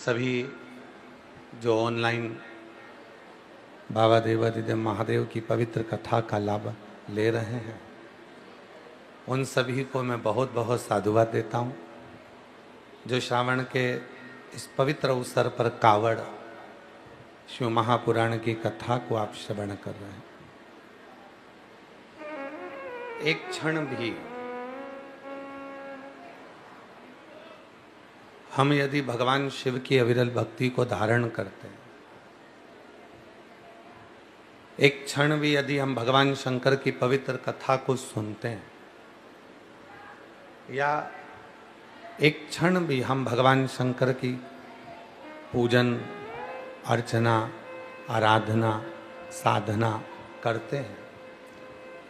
सभी जो ऑनलाइन बाबा देवादिदेव महादेव की पवित्र कथा का लाभ ले रहे हैं, उन सभी को मैं बहुत बहुत साधुवाद देता हूँ। जो श्रावण के इस पवित्र अवसर पर कावड़ शिव महापुराण की कथा को आप श्रवण कर रहे हैं, एक क्षण भी हम यदि भगवान शिव की अविरल भक्ति को धारण करते हैं, एक क्षण भी यदि हम भगवान शंकर की पवित्र कथा को सुनते हैं, या एक क्षण भी हम भगवान शंकर की पूजन अर्चना आराधना साधना करते हैं,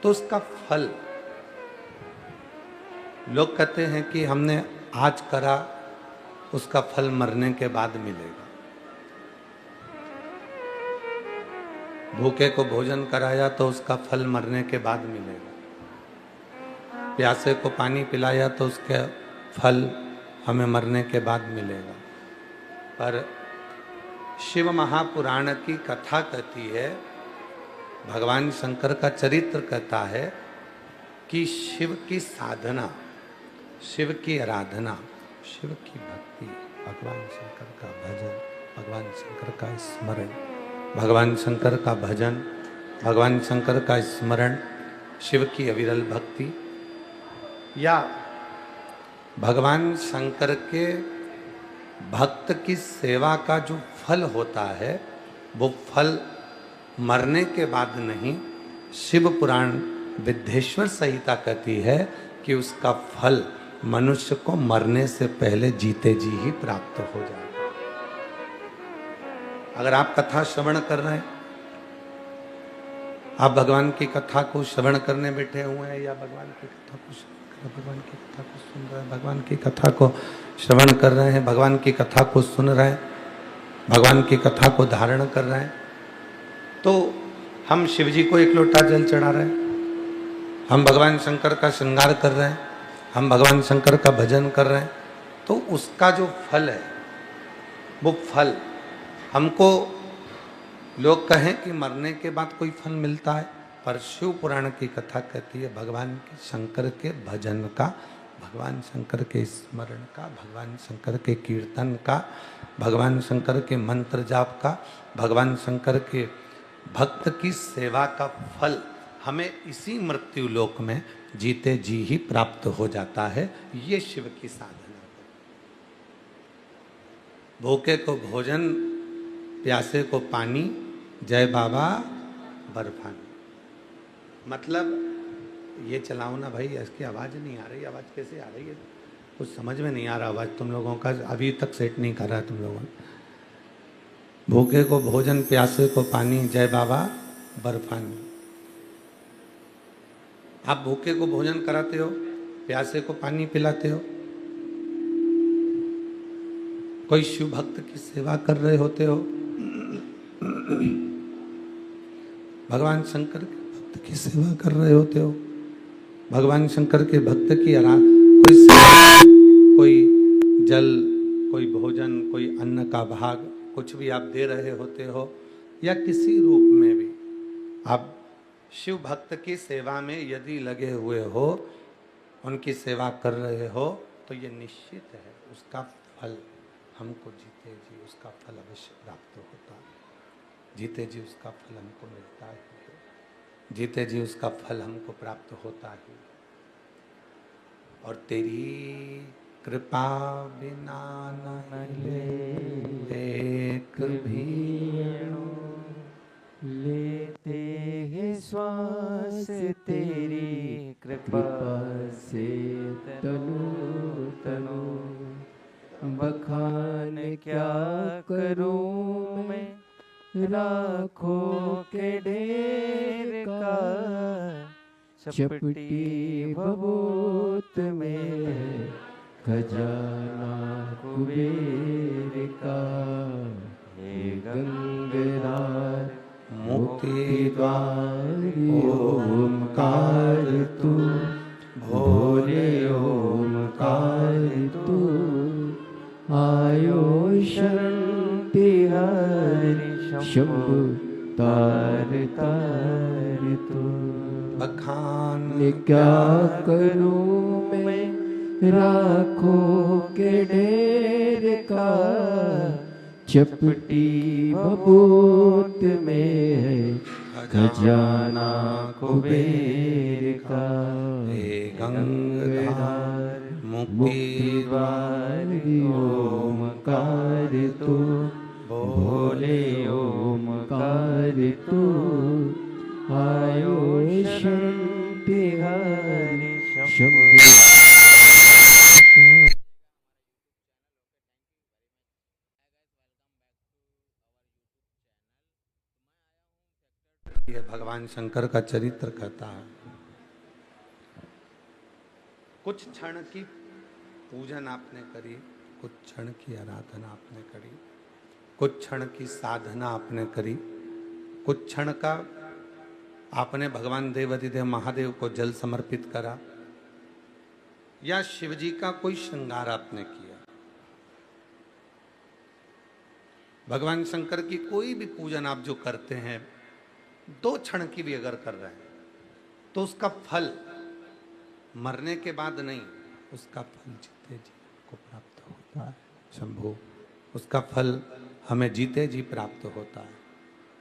तो उसका फल लोग कहते हैं कि हमने आज करा, उसका फल मरने के बाद मिलेगा। भूखे को भोजन कराया तो उसका फल मरने के बाद मिलेगा। प्यासे को पानी पिलाया तो उसके फल हमें मरने के बाद मिलेगा। पर शिव महापुराण की कथा कहती है, भगवान शंकर का चरित्र कहता है कि शिव की साधना, शिव की आराधना, शिव की भक्ति, भगवान शंकर का भजन, भगवान शंकर का स्मरण, भगवान शंकर का भजन, भगवान शंकर का स्मरण, शिव की अविरल भक्ति, या भगवान शंकर के भक्त की सेवा का जो फल होता है, वो फल मरने के बाद नहीं, शिव पुराण विद्धेश्वर संहिता कहती है कि उसका फल मनुष्य को मरने से पहले जीते जी ही प्राप्त हो जाएगा। अगर आप कथा श्रवण कर रहे हैं, आप भगवान की कथा को श्रवण करने बैठे हुए हैं, या भगवान की कथा को भगवान की कथा को सुन रहे हैं, भगवान की कथा को श्रवण कर रहे हैं, भगवान की कथा को सुन रहे हैं, भगवान की कथा को धारण कर रहे हैं, तो हम शिव जी को एक लोटा जल चढ़ा रहे हैं, हम भगवान शंकर का श्रृंगार कर रहे हैं, हम भगवान शंकर का भजन कर रहे हैं, तो उसका जो फल है, वो फल हमको लोग कहें कि मरने के बाद कोई फल मिलता है, पर शिव पुराण की कथा कहती है भगवान के शंकर के भजन का, भगवान शंकर के स्मरण का, भगवान शंकर के कीर्तन का, भगवान शंकर के मंत्र जाप का, भगवान शंकर के भक्त की सेवा का फल हमें इसी मृत्यु लोक में जीते जी ही प्राप्त हो जाता है। ये शिव की साधना। भूखे को भोजन, प्यासे को पानी, जय बाबा बर्फानी। मतलब ये चलाओ ना भाई, इसकी आवाज़ नहीं आ रही, आवाज़ कैसे आ रही है, कुछ समझ में नहीं आ रहा, आवाज़ तुम लोगों का अभी तक सेट नहीं कर रहा तुम लोगों ने। भूखे को भोजन, प्यासे को पानी, जय बाबा बर्फानी। आप भूखे को भोजन कराते हो, प्यासे को पानी पिलाते हो, कोई शिव भक्त की सेवा कर रहे होते हो, भगवान शंकर के भक्त की सेवा कर रहे होते हो, भगवान शंकर के भक्त की कोई जल, कोई भोजन, कोई अन्न का भाग, कुछ भी आप दे रहे होते हो, या किसी रूप में भी आप शिव भक्त की सेवा में यदि लगे हुए हो, उनकी सेवा कर रहे हो, तो ये निश्चित है उसका फल हमको जीते जी उसका फल अवश्य प्राप्त होता है। जीते जी उसका फल हमको मिलता है, जीते जी उसका फल हमको प्राप्त होता है। और तेरी कृपा बिना न ले एक भी लेते हैं श्वास तेरी कृपा से तनु तनु, बखान क्या करूं मैं लाखों के ढेर का, चपटी भभूत में खजाना कुबेर का। हे गंगरार मुक्ति द्वार ओमकार तू, भोले ओमकार तू, आयो शरण तारे शंभु तार तार तू। बखान क्या करूं मैं राखों के ढेर का, चपटी बबूत में है खजाना कुबेर का। हे गंगाधर मुक्ति द्वार ओमकार तू, भोले ओमकार तू। आयो शांति हरि शंभु। ये भगवान शंकर का चरित्र कहता है, कुछ क्षण की पूजन आपने करी, कुछ क्षण की आराधना आपने करी, कुछ क्षण की साधना आपने करी, कुछ क्षण का आपने भगवान देवाधिदेव महादेव को जल समर्पित करा, या शिव जी का कोई श्रृंगार आपने किया। भगवान शंकर की कोई भी पूजन आप जो करते हैं, 2 क्षण की भी अगर कर रहे हैं, तो उसका फल मरने के बाद नहीं, उसका फल जीते जी को प्राप्त होता है। शंभु, उसका फल हमें जीते जी प्राप्त होता है।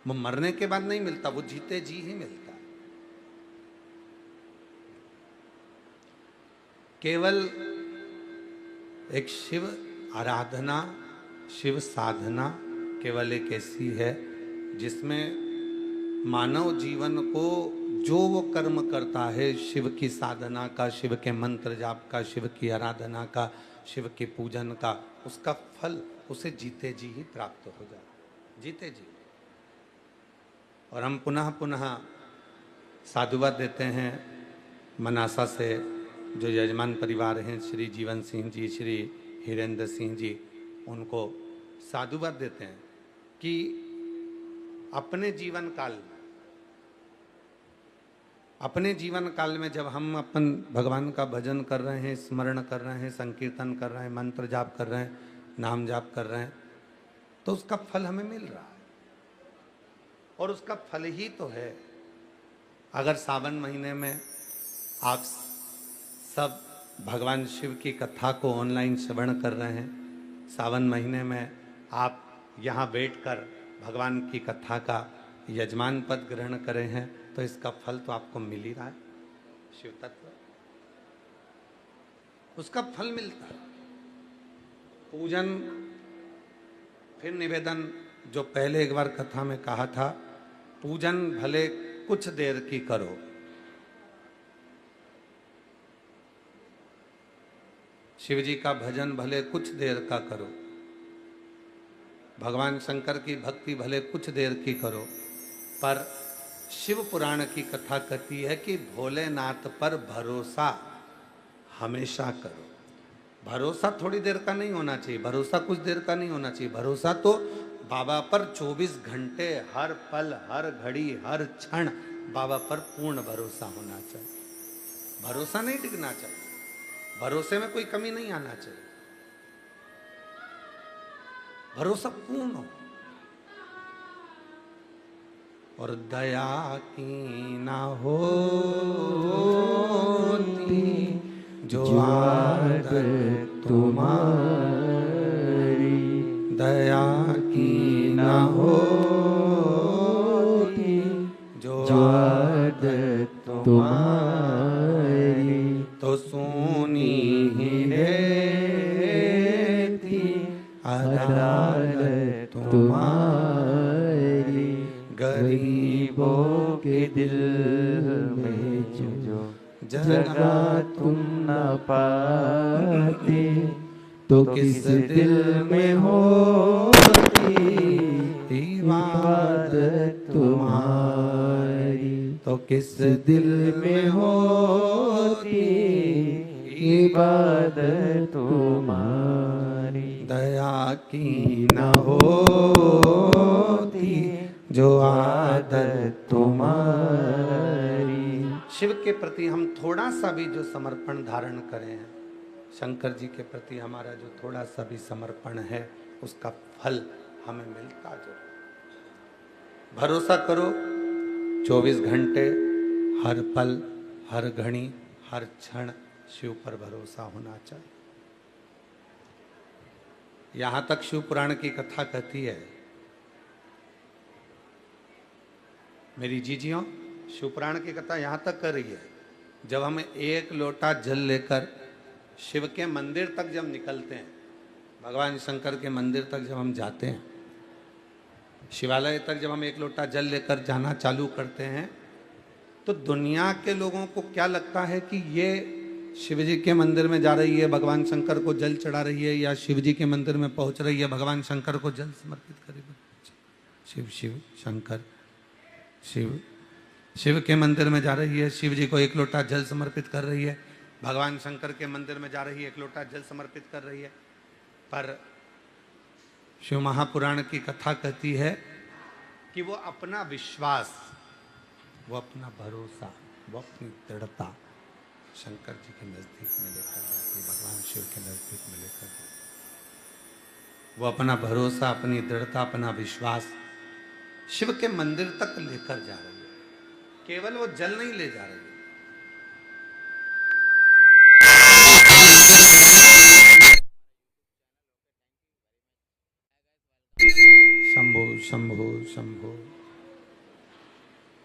वो मरने के बाद नहीं मिलता, वो जीते जी ही मिलता है। केवल एक शिव आराधना, शिव साधना केवल एक ऐसी है जिसमें मानव जीवन को जो वो कर्म करता है, शिव की साधना का, शिव के मंत्र जाप का, शिव की आराधना का, शिव के पूजन का, उसका फल उसे जीते जी ही प्राप्त हो जाए, जीते जी। और हम पुनः पुनः साधुवाद देते हैं मनासा से, जो यजमान परिवार हैं, श्री जीवन सिंह जी, श्री हिरेंद्र सिंह जी, उनको साधुवाद देते हैं कि अपने जीवन काल में जब हम अपन भगवान का भजन कर रहे हैं, स्मरण कर रहे हैं, संकीर्तन कर रहे हैं, मंत्र जाप कर रहे हैं, नाम जाप कर रहे हैं, तो उसका फल हमें मिल रहा है। और उसका फल ही तो है, अगर सावन महीने में आप सब भगवान शिव की कथा को ऑनलाइन श्रवण कर रहे हैं, सावन महीने में आप यहाँ बैठकर भगवान की कथा का यजमान पद ग्रहण करे हैं, तो इसका फल तो आपको मिल ही रहा है। शिव तत्व, उसका फल मिलता है। पूजन, फिर निवेदन, जो पहले एक बार कथा में कहा था, पूजन भले कुछ देर की करो, शिव जी का भजन भले कुछ देर का करो, भगवान शंकर की भक्ति भले कुछ देर की करो, पर शिव पुराण की कथा कहती है कि भोलेनाथ पर भरोसा हमेशा करो। भरोसा थोड़ी देर का नहीं होना चाहिए, भरोसा कुछ देर का नहीं होना चाहिए, भरोसा तो बाबा पर 24 घंटे, हर पल, हर घड़ी, हर क्षण बाबा पर पूर्ण भरोसा होना चाहिए। भरोसा नहीं डिगना चाहिए, भरोसे में कोई कमी नहीं आना चाहिए, भरोसा पूर्ण हो। और दया की ना होती जो आदत तुम्हारी, दया की ना होती जो आदत तुम्हारी, तो सोनी ही रहती अदालत तुम्हारी। गरीबों के दिल में जो जगह तुम न पाते, तो किस दिल में होती इबादत तुम्हारी, तो किस दिल में होती इबादत तुम्हारी। दया की न होती जो आदत तुम्हारी। शिव के प्रति हम थोड़ा सा भी जो समर्पण धारण करें हैं, शंकर जी के प्रति हमारा जो थोड़ा सा भी समर्पण है, उसका फल हमें मिलता जरूर। भरोसा करो 24 घंटे, हर पल, हर घड़ी, हर क्षण शिव पर भरोसा होना चाहिए। यहां तक शिव पुराण की कथा कहती है, मेरी जीजियों, शिव पुराण की कथा यहां तक कर रही है, जब हम एक लोटा जल लेकर शिव के मंदिर तक जब निकलते हैं, भगवान शंकर के मंदिर तक जब हम जाते हैं, शिवालय तक जब हम एक लोटा जल लेकर जाना चालू करते हैं, तो दुनिया के लोगों को क्या लगता है कि ये शिव जी के मंदिर में जा रही है, भगवान शंकर को जल चढ़ा रही है, या शिव जी के मंदिर में पहुंच रही है, भगवान शंकर को जल समर्पित करेगी। शिव शिव शंकर, शिव शिव के मंदिर में जा रही है, शिव जी को एक लोटा जल समर्पित कर रही है, भगवान शंकर के मंदिर में जा रही है, एक लोटा जल समर्पित कर रही है। पर शिव महापुराण की कथा कहती है कि वो अपना विश्वास, वो अपना भरोसा, वो अपनी दृढ़ता शंकर जी के नजदीक में लेकर जाती है, भगवान शिव के नजदीक में लेकर जाती है। वो अपना भरोसा, अपनी दृढ़ता, अपना विश्वास शिव के मंदिर तक लेकर जा रही है। केवल वो जल नहीं ले जा रही है, शंभो शंभो शंभो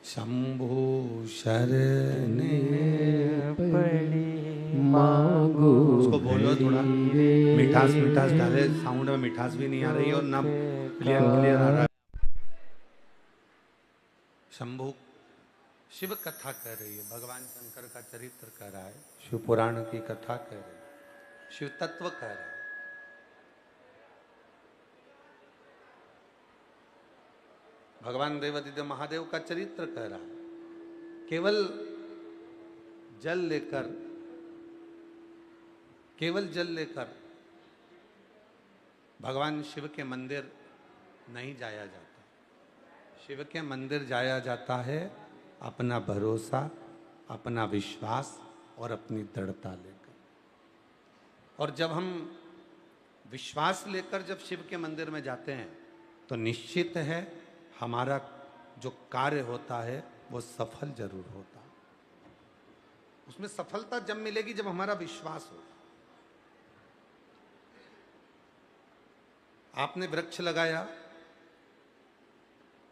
शंभो शरणे पड़ी मांगो। उसको बोलो थोड़ा मिठास मिठास डाले, साउंड में मिठास भी नहीं आ रही और ना क्लियर क्लियर आ रहा है। शंभु शिव कथा कह रही है, भगवान शंकर का चरित्र कह रहा है, शिव पुराण की कथा कह रही है, शिव तत्व कह रहा है। भगवान देवादिदेव महादेव का चरित्र कह रहा है। केवल जल लेकर, केवल जल लेकर भगवान शिव के मंदिर नहीं जाया जाता। शिव के मंदिर जाया जाता है अपना भरोसा, अपना विश्वास और अपनी दृढ़ता लेकर। और जब हम विश्वास लेकर जब शिव के मंदिर में जाते हैं, तो निश्चित है हमारा जो कार्य होता है वो सफल जरूर होता है। उसमें सफलता जब मिलेगी जब हमारा विश्वास हो। आपने वृक्ष लगाया,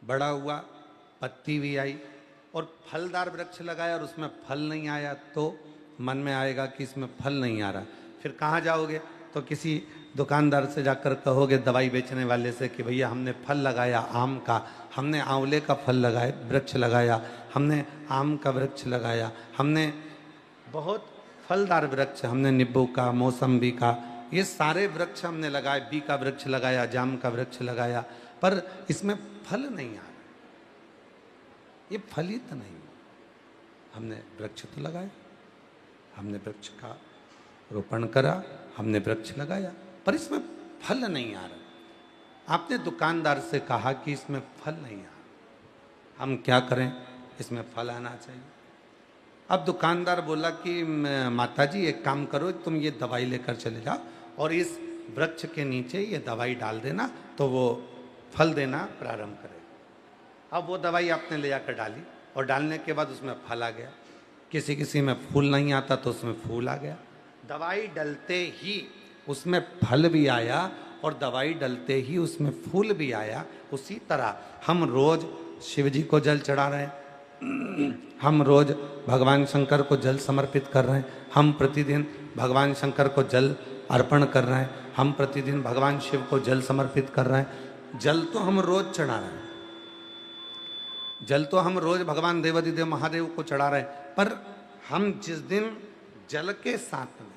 बड़ा हुआ, पत्ती भी आई, और फलदार वृक्ष लगाया और उसमें फल नहीं आया, तो मन में आएगा कि इसमें फल नहीं आ रहा। फिर कहाँ जाओगे? तो किसी दुकानदार से जाकर कहोगे, दवाई बेचने वाले से, कि भैया हमने फल लगाया आम का, हमने आंवले का फल लगाए वृक्ष लगाया, हमने आम का वृक्ष लगाया, हमने बहुत फलदार वृक्ष, हमने नींबू का, मौसम्बी का, ये सारे वृक्ष हमने लगाए, बी का वृक्ष लगाया, जाम का वृक्ष लगाया, पर इसमें फल नहीं आ रहा, ये फलित नहीं। हमने वृक्ष तो लगाए, हमने वृक्ष का रोपण करा, हमने वृक्ष लगाया, पर इसमें फल नहीं आ रहा। आपने दुकानदार से कहा कि इसमें फल नहीं आ रहा, हम क्या करें, इसमें फल आना चाहिए। अब दुकानदार बोला कि माताजी एक काम करो, तुम ये दवाई लेकर चले जाओ और इस वृक्ष के नीचे ये दवाई डाल देना, तो वो फल देना प्रारंभ करेगा। अब वो दवाई आपने ले जाकर डाली और डालने के बाद उसमें फल आ गया। किसी किसी में फूल नहीं आता तो उसमें फूल आ गया। दवाई डलते ही उसमें फल भी आया और दवाई डलते ही उसमें फूल भी आया। उसी तरह हम रोज शिव जी को जल चढ़ा रहे हैं, हम रोज भगवान शंकर को जल समर्पित कर रहे हैं, हम प्रतिदिन भगवान शंकर को जल अर्पण कर रहे हैं, हम प्रतिदिन भगवान शिव को जल समर्पित कर रहे हैं। जल तो हम रोज चढ़ा रहे हैं, जल तो हम रोज भगवान देवादिदेव महादेव को चढ़ा रहे हैं, पर हम जिस दिन जल के साथ में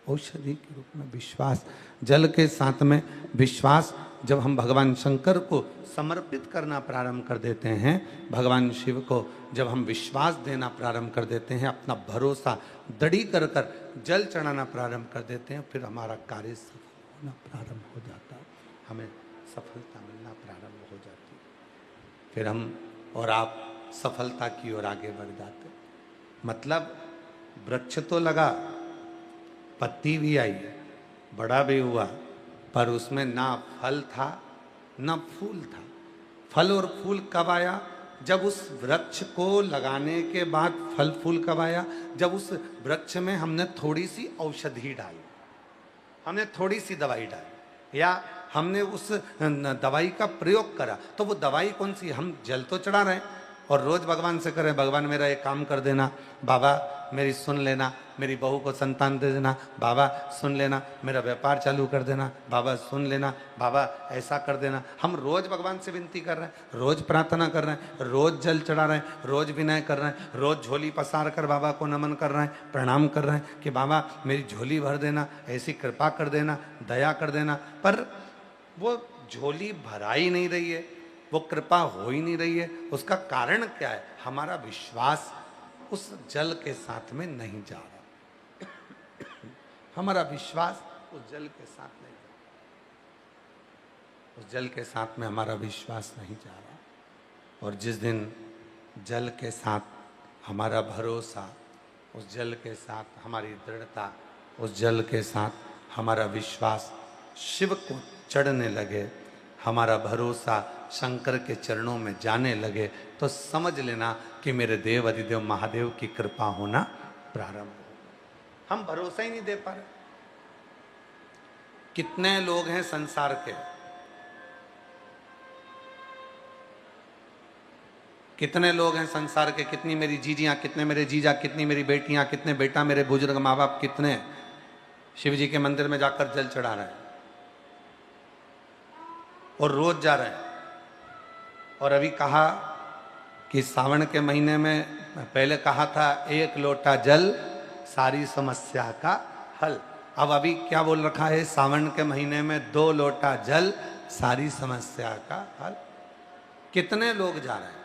औषधि के रूप में विश्वास, जल के साथ में विश्वास, जब हम भगवान शंकर को समर्पित करना प्रारंभ कर देते हैं, भगवान शिव को जब हम विश्वास देना प्रारंभ कर देते हैं, अपना भरोसा दृढ़ी कर कर जल चढ़ाना प्रारंभ कर देते हैं, फिर हमारा कार्य सफल होना प्रारंभ हो जाता है, हमें सफलता मिलना प्रारंभ हो जाती है। फिर हम और आप सफलता की ओर आगे बढ़ जाते हैं। मतलब वृक्ष तो लगा, पत्ती भी आई, बड़ा भी हुआ, पर उसमें ना फल था ना फूल था। फल और फूल कब आया? जब उस वृक्ष को लगाने के बाद फल फूल कब आया? जब उस वृक्ष में हमने थोड़ी सी औषधि डाली, हमने थोड़ी सी दवाई डाली, या हमने उस दवाई का प्रयोग करा। तो वो दवाई कौन सी? हम जल तो चढ़ा रहे हैं और रोज भगवान से करें, भगवान मेरा एक काम कर देना, बाबा मेरी सुन लेना, मेरी बहू को संतान दे देना, बाबा सुन लेना, मेरा व्यापार चालू कर देना, बाबा सुन लेना, बाबा ऐसा कर देना। हम रोज भगवान से विनती कर रहे हैं, रोज प्रार्थना कर रहे हैं, रोज जल चढ़ा रहे हैं, रोज विनय कर रहे हैं, रोज झोली पसार कर बाबा को नमन कर रहे हैं, प्रणाम कर रहे हैं कि बाबा मेरी झोली भर देना, ऐसी कृपा कर देना, दया कर देना। पर वो झोली भरा ही नहीं रही है, वो कृपा हो ही नहीं रही है। उसका कारण क्या है? हमारा विश्वास उस जल के साथ में नहीं जा रहा। हमारा विश्वास उस जल के साथ नहीं जा रहा। उस जल के साथ में हमारा विश्वास नहीं जा रहा। और जिस दिन जल के साथ हमारा भरोसा, उस जल के साथ हमारी दृढ़ता, उस जल के साथ हमारा विश्वास शिव को चढ़ने लगे, हमारा भरोसा शंकर के चरणों में जाने लगे, तो समझ लेना कि मेरे देव अधिदेव महादेव की कृपा होना प्रारंभ हो। हम भरोसा ही नहीं दे पा रहे। कितने लोग हैं संसार के, कितने लोग हैं संसार के, कितनी मेरी जीजियां, कितने मेरे जीजा, कितनी मेरी बेटियां, कितने बेटा मेरे बुजुर्ग माँ बाप, कितने शिव जी के मंदिर में जाकर जल चढ़ा रहे हैं और रोज जा रहे हैं। और अभी कहा कि सावन के महीने में, पहले कहा था 1 लोटा जल सारी समस्या का हल। अब अभी क्या बोल रखा है? सावन के महीने में 2 लोटा जल सारी समस्या का हल। कितने लोग जा रहे हैं,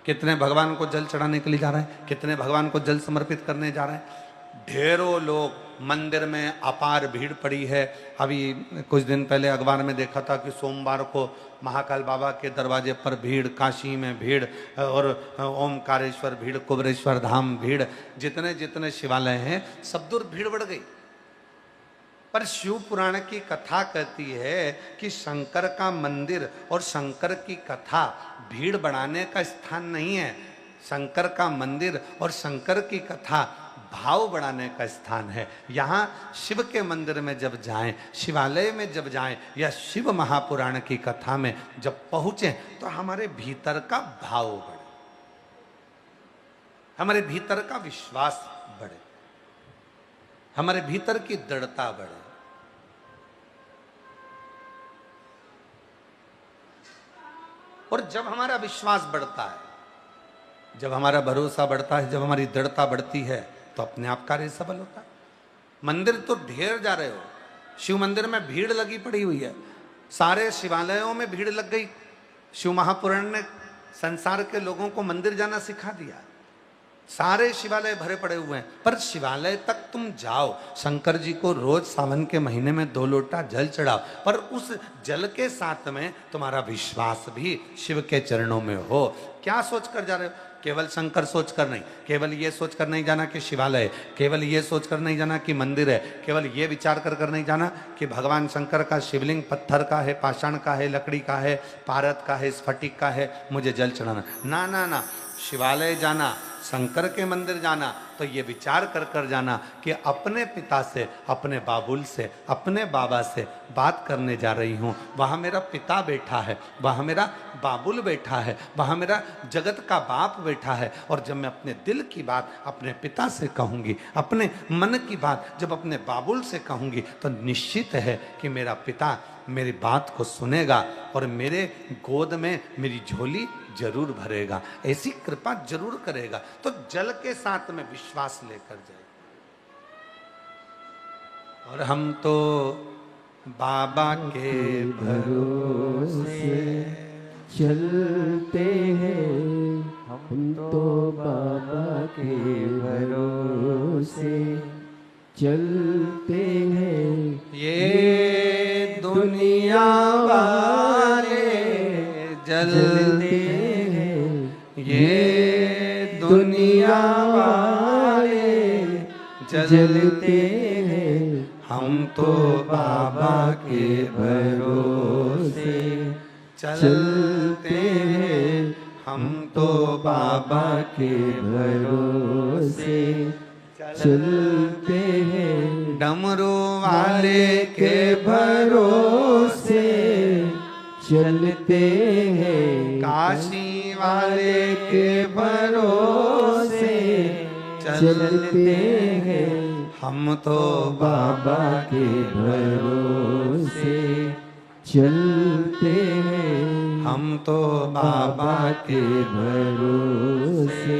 कितने भगवान को जल चढ़ाने के लिए जा रहे हैं, कितने भगवान को जल समर्पित करने जा रहे हैं। ढेरों लोग, मंदिर में अपार भीड़ पड़ी है। अभी कुछ दिन पहले अखबार में देखा था कि सोमवार को महाकाल बाबा के दरवाजे पर भीड़, काशी में भीड़, और ओमकारेश्वर भीड़, कुबरेश्वर धाम भीड़, जितने जितने शिवालय हैं सब दूर भीड़ बढ़ गई। पर शिव पुराण की कथा कहती है कि शंकर का मंदिर और शंकर की कथा भीड़ बढ़ाने का स्थान नहीं है। शंकर का मंदिर और शंकर की कथा भाव बढ़ाने का स्थान है। यहाँ शिव के मंदिर में जब जाएं, शिवालय में जब जाएं, या शिव महापुराण की कथा में जब पहुंचे, तो हमारे भीतर का भाव बढ़े, हमारे भीतर का विश्वास बढ़े, हमारे भीतर की दृढ़ता बढ़े। और जब हमारा विश्वास बढ़ता है, जब हमारा भरोसा बढ़ता है, जब हमारी दृढ़ता बढ़ती है, तो अपने आप कार्य सफल होता है। मंदिर तो ढेर जा रहे हो, शिव मंदिर में भीड़ लगी पड़ी हुई है, सारे शिवालयों में भीड़ लग गई। शिव महापुराण ने संसार के लोगों को मंदिर जाना सिखा दिया, सारे शिवालय भरे पड़े हुए हैं। पर शिवालय तक तुम जाओ, शंकर जी को रोज सावन के महीने में 2 लोटा जल चढ़ाओ, पर उस जल के साथ में तुम्हारा विश्वास भी शिव के चरणों में हो। क्या सोच कर जा रहे हो? केवल शंकर सोच कर नहीं, केवल ये सोच कर नहीं जाना कि शिवालय है, केवल ये सोच कर नहीं जाना कि मंदिर है, केवल ये विचार कर कर नहीं जाना कि भगवान शंकर का शिवलिंग पत्थर का है, पाषाण का है, लकड़ी का है, पारद का है, स्फटिक का है, मुझे जल चढ़ाना। ना ना ना, शिवालय जाना, शंकर के मंदिर जाना, तो ये विचार कर कर जाना कि अपने पिता से, अपने बाबुल से, अपने बाबा से बात करने जा रही हूँ। वहाँ मेरा पिता बैठा है, वहाँ मेरा बाबुल बैठा है, वहाँ मेरा जगत का बाप बैठा है। और जब मैं अपने दिल की बात अपने पिता से कहूँगी, अपने मन की बात जब अपने बाबुल से कहूँगी, तो निश्चित है कि मेरा पिता मेरी बात को सुनेगा और मेरे गोद में मेरी झोली जरूर भरेगा, ऐसी कृपा जरूर करेगा। तो जल के साथ में विश्वास लेकर जाए। और हम तो बाबा के भरोसे चलते हैं, हम तो बाबा के भरोसे चलते हैं। ये दुनिया वाले जलते हैं, ये दुनिया वाले जलते हैं, हम तो बाबा के भरोसे चलते हैं, हम तो बाबा के भरोसे चलते हैं, डमरू वाले के भरोसे चलते हैं, काशी वाले के भरोसे चलते हैं, हम तो बाबा के भरोसे चलते हैं, हम तो बाबा के भरोसे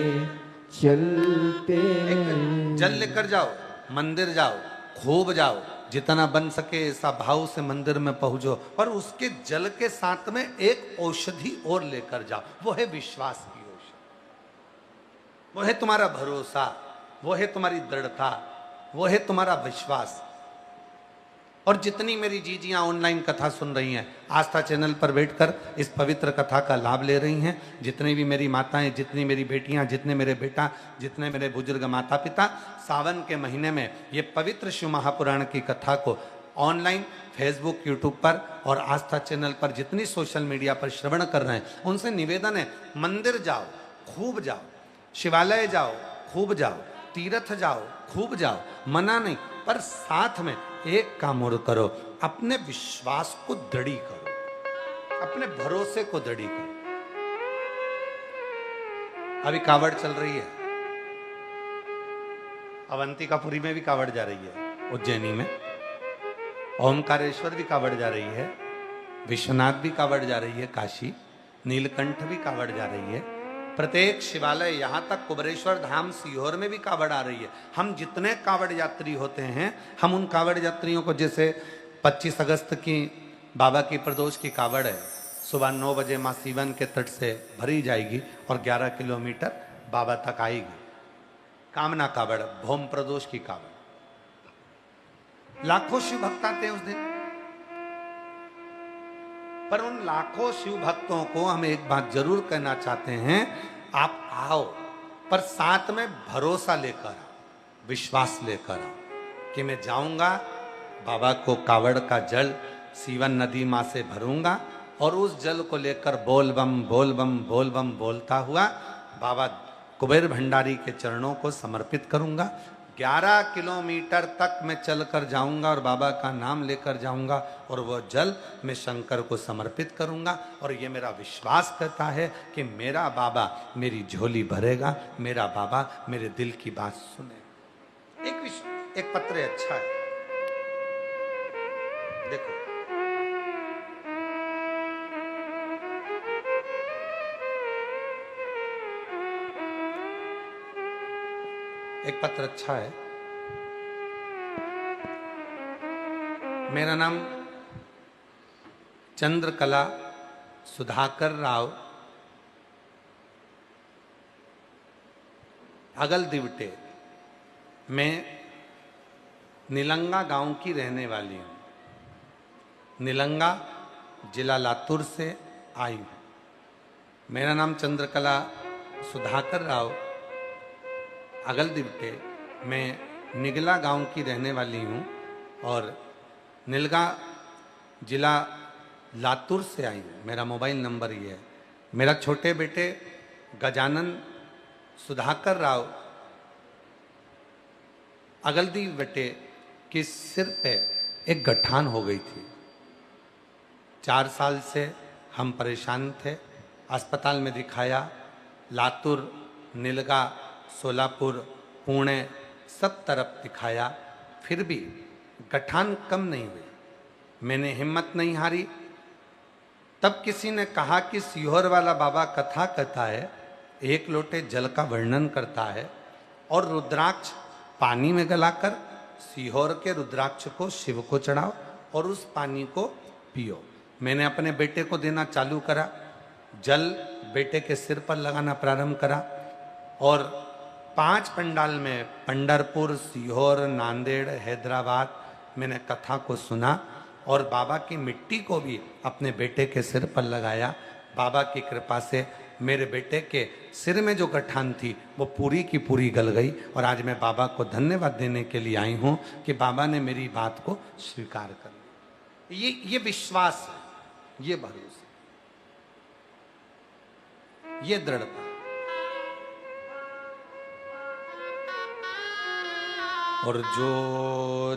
चलते हैं। जल लेकर जाओ, मंदिर जाओ, खूब जाओ, जितना बन सके ऐसा भाव से मंदिर में पहुंचो, पर उसके जल के साथ में एक औषधि और लेकर जाओ, वो है विश्वास की औषधि, वो है तुम्हारा भरोसा, वो है तुम्हारी दृढ़ता, वो है तुम्हारा विश्वास। और जितनी मेरी जीजियां ऑनलाइन कथा सुन रही हैं, आस्था चैनल पर बैठकर इस पवित्र कथा का लाभ ले रही हैं, जितनी भी मेरी माताएं, जितनी मेरी बेटियां, जितने मेरे बेटा, जितने मेरे बुजुर्ग माता पिता सावन के महीने में ये पवित्र शिव महापुराण की कथा को ऑनलाइन फेसबुक, यूट्यूब पर और आस्था चैनल पर जितनी सोशल मीडिया पर श्रवण कर रहे हैं, उनसे निवेदन है, मंदिर जाओ, खूब जाओ, शिवालय जाओ, खूब जाओ, तीर्थ जाओ, खूब जाओ, मना नहीं, पर साथ में एक काम और करो, अपने विश्वास को दृढ़ी करो, अपने भरोसे को दृढ़ी करो। अभी कावड़ चल रही है, अवंतिकापुरी में भी कावड़ जा रही है, उज्जैनी में ओमकारेश्वर भी कावड़ जा रही है, विश्वनाथ भी कावड़ जा रही है, काशी नीलकंठ भी कावड़ जा रही है, प्रत्येक शिवालय, यहां तक कुबरेश्वर धाम सीहोर में भी कावड़ आ रही है। हम जितने कावड़ यात्री होते हैं, हम उन कावड़ यात्रियों को, जैसे 25 अगस्त की बाबा की प्रदोष की कावड़ है, सुबह 9 बजे माँ सीवन के तट से भरी जाएगी और 11 किलोमीटर बाबा तक आएगी। कामना कावड़, भौम प्रदोष की कावड़, लाखों शिव भक्त आते हैं उस दिन। पर उन लाखों शिव भक्तों को हम एक बात जरूर कहना चाहते हैं, आप आओ, पर साथ में भरोसा लेकर आओ, विश्वास लेकर आओ कि मैं जाऊंगा, बाबा को कावड़ का जल सीवन नदी मां से भरूंगा और उस जल को लेकर बोल बम बोल बम बोल बम बोलता हुआ बाबा कुबेर भंडारी के चरणों को समर्पित करूंगा। 11 किलोमीटर तक मैं चलकर जाऊंगा और बाबा का नाम लेकर जाऊंगा और वो जल मैं शंकर को समर्पित करूंगा। और ये मेरा विश्वास करता है कि मेरा बाबा मेरी झोली भरेगा, मेरा बाबा मेरे दिल की बात सुने। एक पत्र अच्छा है, देखो, एक पत्र अच्छा है। मेरा नाम चंद्रकला सुधाकर राव, अगल दिवटे, मैं निलंगा गांव की रहने वाली हूँ। निलंगा जिला लातूर से आई हूँ। मेरा नाम चंद्रकला सुधाकर राव, अगल दिवटे, मैं निगला गांव की रहने वाली हूँ और निलगा जिला लातूर से आई हूँ। मेरा मोबाइल नंबर ये है। मेरा छोटे बेटे गजानन सुधाकर राव अगलदी बेटे के सिर पे एक गठान हो गई थी। 4 साल से हम परेशान थे, अस्पताल में दिखाया, लातूर, निलगा, सोलापुर, पुणे, सब तरफ दिखाया, फिर भी गठान कम नहीं हुई। मैंने हिम्मत नहीं हारी। तब किसी ने कहा कि सीहोर वाला बाबा कथा कहता है, 1 लोटे जल का वर्णन करता है और रुद्राक्ष पानी में गलाकर सीहोर के रुद्राक्ष को शिव को चढ़ाओ और उस पानी को पियो। मैंने अपने बेटे को देना चालू करा, जल बेटे के सिर पर लगाना प्रारंभ करा और 5 पंडाल में, पंढरपुर, सीहोर, नांदेड़, हैदराबाद, मैंने कथा को सुना और बाबा की मिट्टी को भी अपने बेटे के सिर पर लगाया। बाबा की कृपा से मेरे बेटे के सिर में जो गठान थी वो पूरी की पूरी गल गई। और आज मैं बाबा को धन्यवाद देने के लिए आई हूँ कि बाबा ने मेरी बात को स्वीकार कर लिया। ये विश्वास है, ये भरोसा, ये दृढ़ता। और जो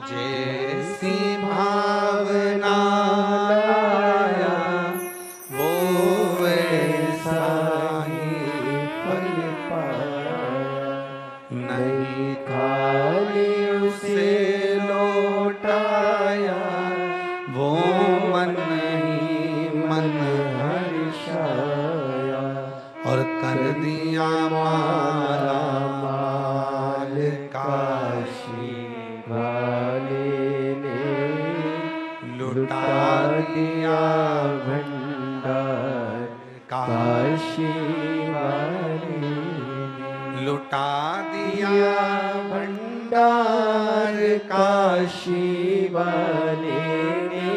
जैसी भावना लाया वो वैसा ही फल पाया, नहीं खाली उसे लौटाया, वो मन ही मन हर्षाया, और कर दिया माला माल काशी वाले ने लुटा दिया भंडार, काशी काशी वाले ने लुटा दिया भंडार, काशी वाले ने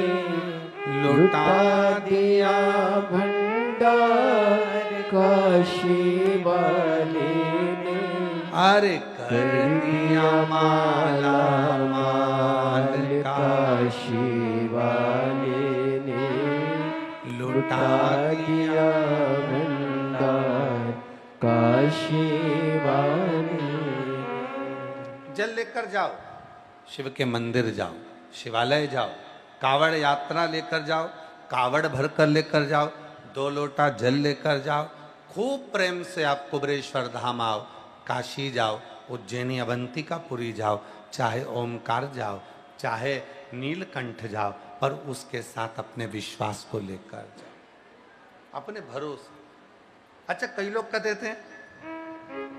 लुटा दिया भंडार, काशी वाले ने अरे कर दिया माला माल काशी वाले ने लुटा दिया दिया भंडार, काशी वाले ने। जल लेकर जाओ, शिव के मंदिर जाओ, शिवालय जाओ, कावड़ यात्रा लेकर जाओ, कावड़ भर कर लेकर जाओ, 2 लोटा जल लेकर जाओ, खूब प्रेम से आप कुबरेश्वर धाम आओ, काशी जाओ, उज्जैनी अवंतिकापुरी जाओ, चाहे ओमकार जाओ, चाहे नीलकंठ जाओ, पर उसके साथ अपने विश्वास को लेकर जाओ, अपने भरोसे। अच्छा, कई लोग कहते थे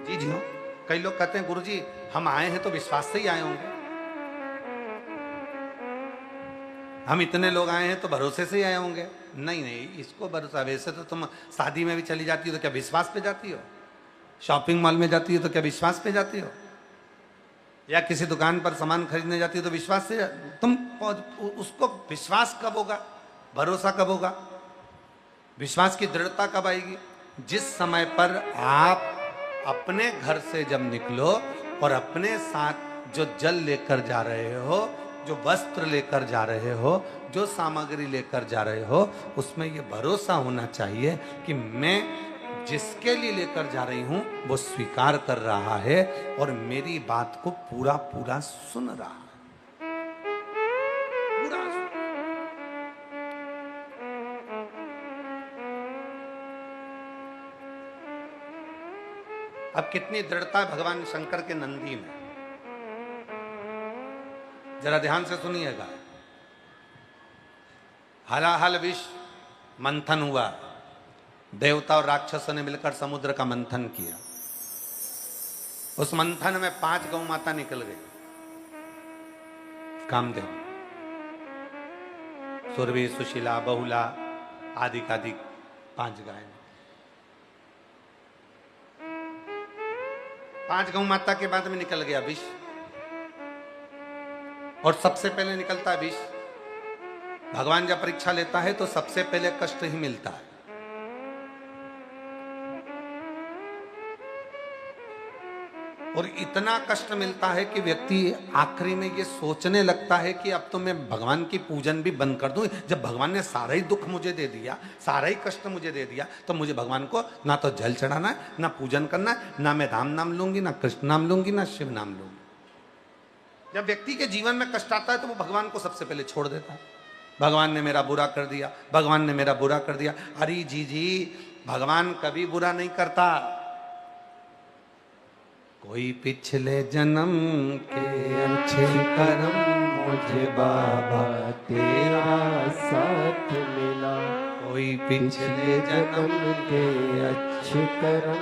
जी जी हाँ, कई लोग कहते हैं गुरुजी हम आए हैं तो विश्वास से ही आए होंगे, हम इतने लोग आए हैं तो भरोसे से ही आए होंगे। नहीं नहीं, इसको भरोसा, वैसे तो तुम शादी में भी चली जाती हो तो क्या विश्वास पे जाती हो? शॉपिंग मॉल में जाती हो तो क्या विश्वास पे जाती हो? या किसी दुकान पर सामान खरीदने जाती हो तो विश्वास से तुम उसको विश्वास कब होगा, भरोसा कब होगा, विश्वास की दृढ़ता कब आएगी? जिस समय पर आप अपने घर से जब निकलो और अपने साथ जो जल लेकर जा रहे हो, जो वस्त्र लेकर जा रहे हो, जो सामग्री लेकर जा रहे हो, उसमें ये भरोसा होना चाहिए कि मैं जिसके लिए लेकर जा रही हूं वो स्वीकार कर रहा है और मेरी बात को पूरा पूरा सुन रहा है, पूरा सुन। अब कितनी दृढ़ता है भगवान शंकर के नंदी में, जरा ध्यान से सुनिएगा। हलाहल विष मंथन हुआ, देवता और राक्षसों ने मिलकर समुद्र का मंथन किया। उस मंथन में 5 गौ माता निकल गई, कामदेव, सुरभि, सुशीला, बहुला आदि का 5 गायें। 5 गौ माता के बाद में निकल गया विष, और सबसे पहले निकलता है विष। भगवान जब परीक्षा लेता है तो सबसे पहले कष्ट ही मिलता है। और इतना कष्ट मिलता है कि व्यक्ति आखिरी में ये सोचने लगता है कि अब तो मैं भगवान की पूजन भी बंद कर दूं। जब भगवान ने सारा ही दुख मुझे दे दिया, सारा ही कष्ट मुझे दे दिया, तो मुझे भगवान को ना तो जल चढ़ाना है, ना पूजन करना है, ना मैं राम नाम लूंगी, ना कृष्ण नाम लूंगी, ना शिव नाम लूंगी। जब व्यक्ति के जीवन में कष्ट आता है तो वो भगवान को सबसे पहले छोड़ देता है। भगवान ने मेरा बुरा कर दिया, भगवान ने मेरा बुरा कर दिया। अरे जी, भगवान कभी बुरा नहीं करता। कोई पिछले जन्म के अच्छे कर्म मुझे बाबा तेरा साथ मिला, कोई पिछले जन्म के अच्छे कर्म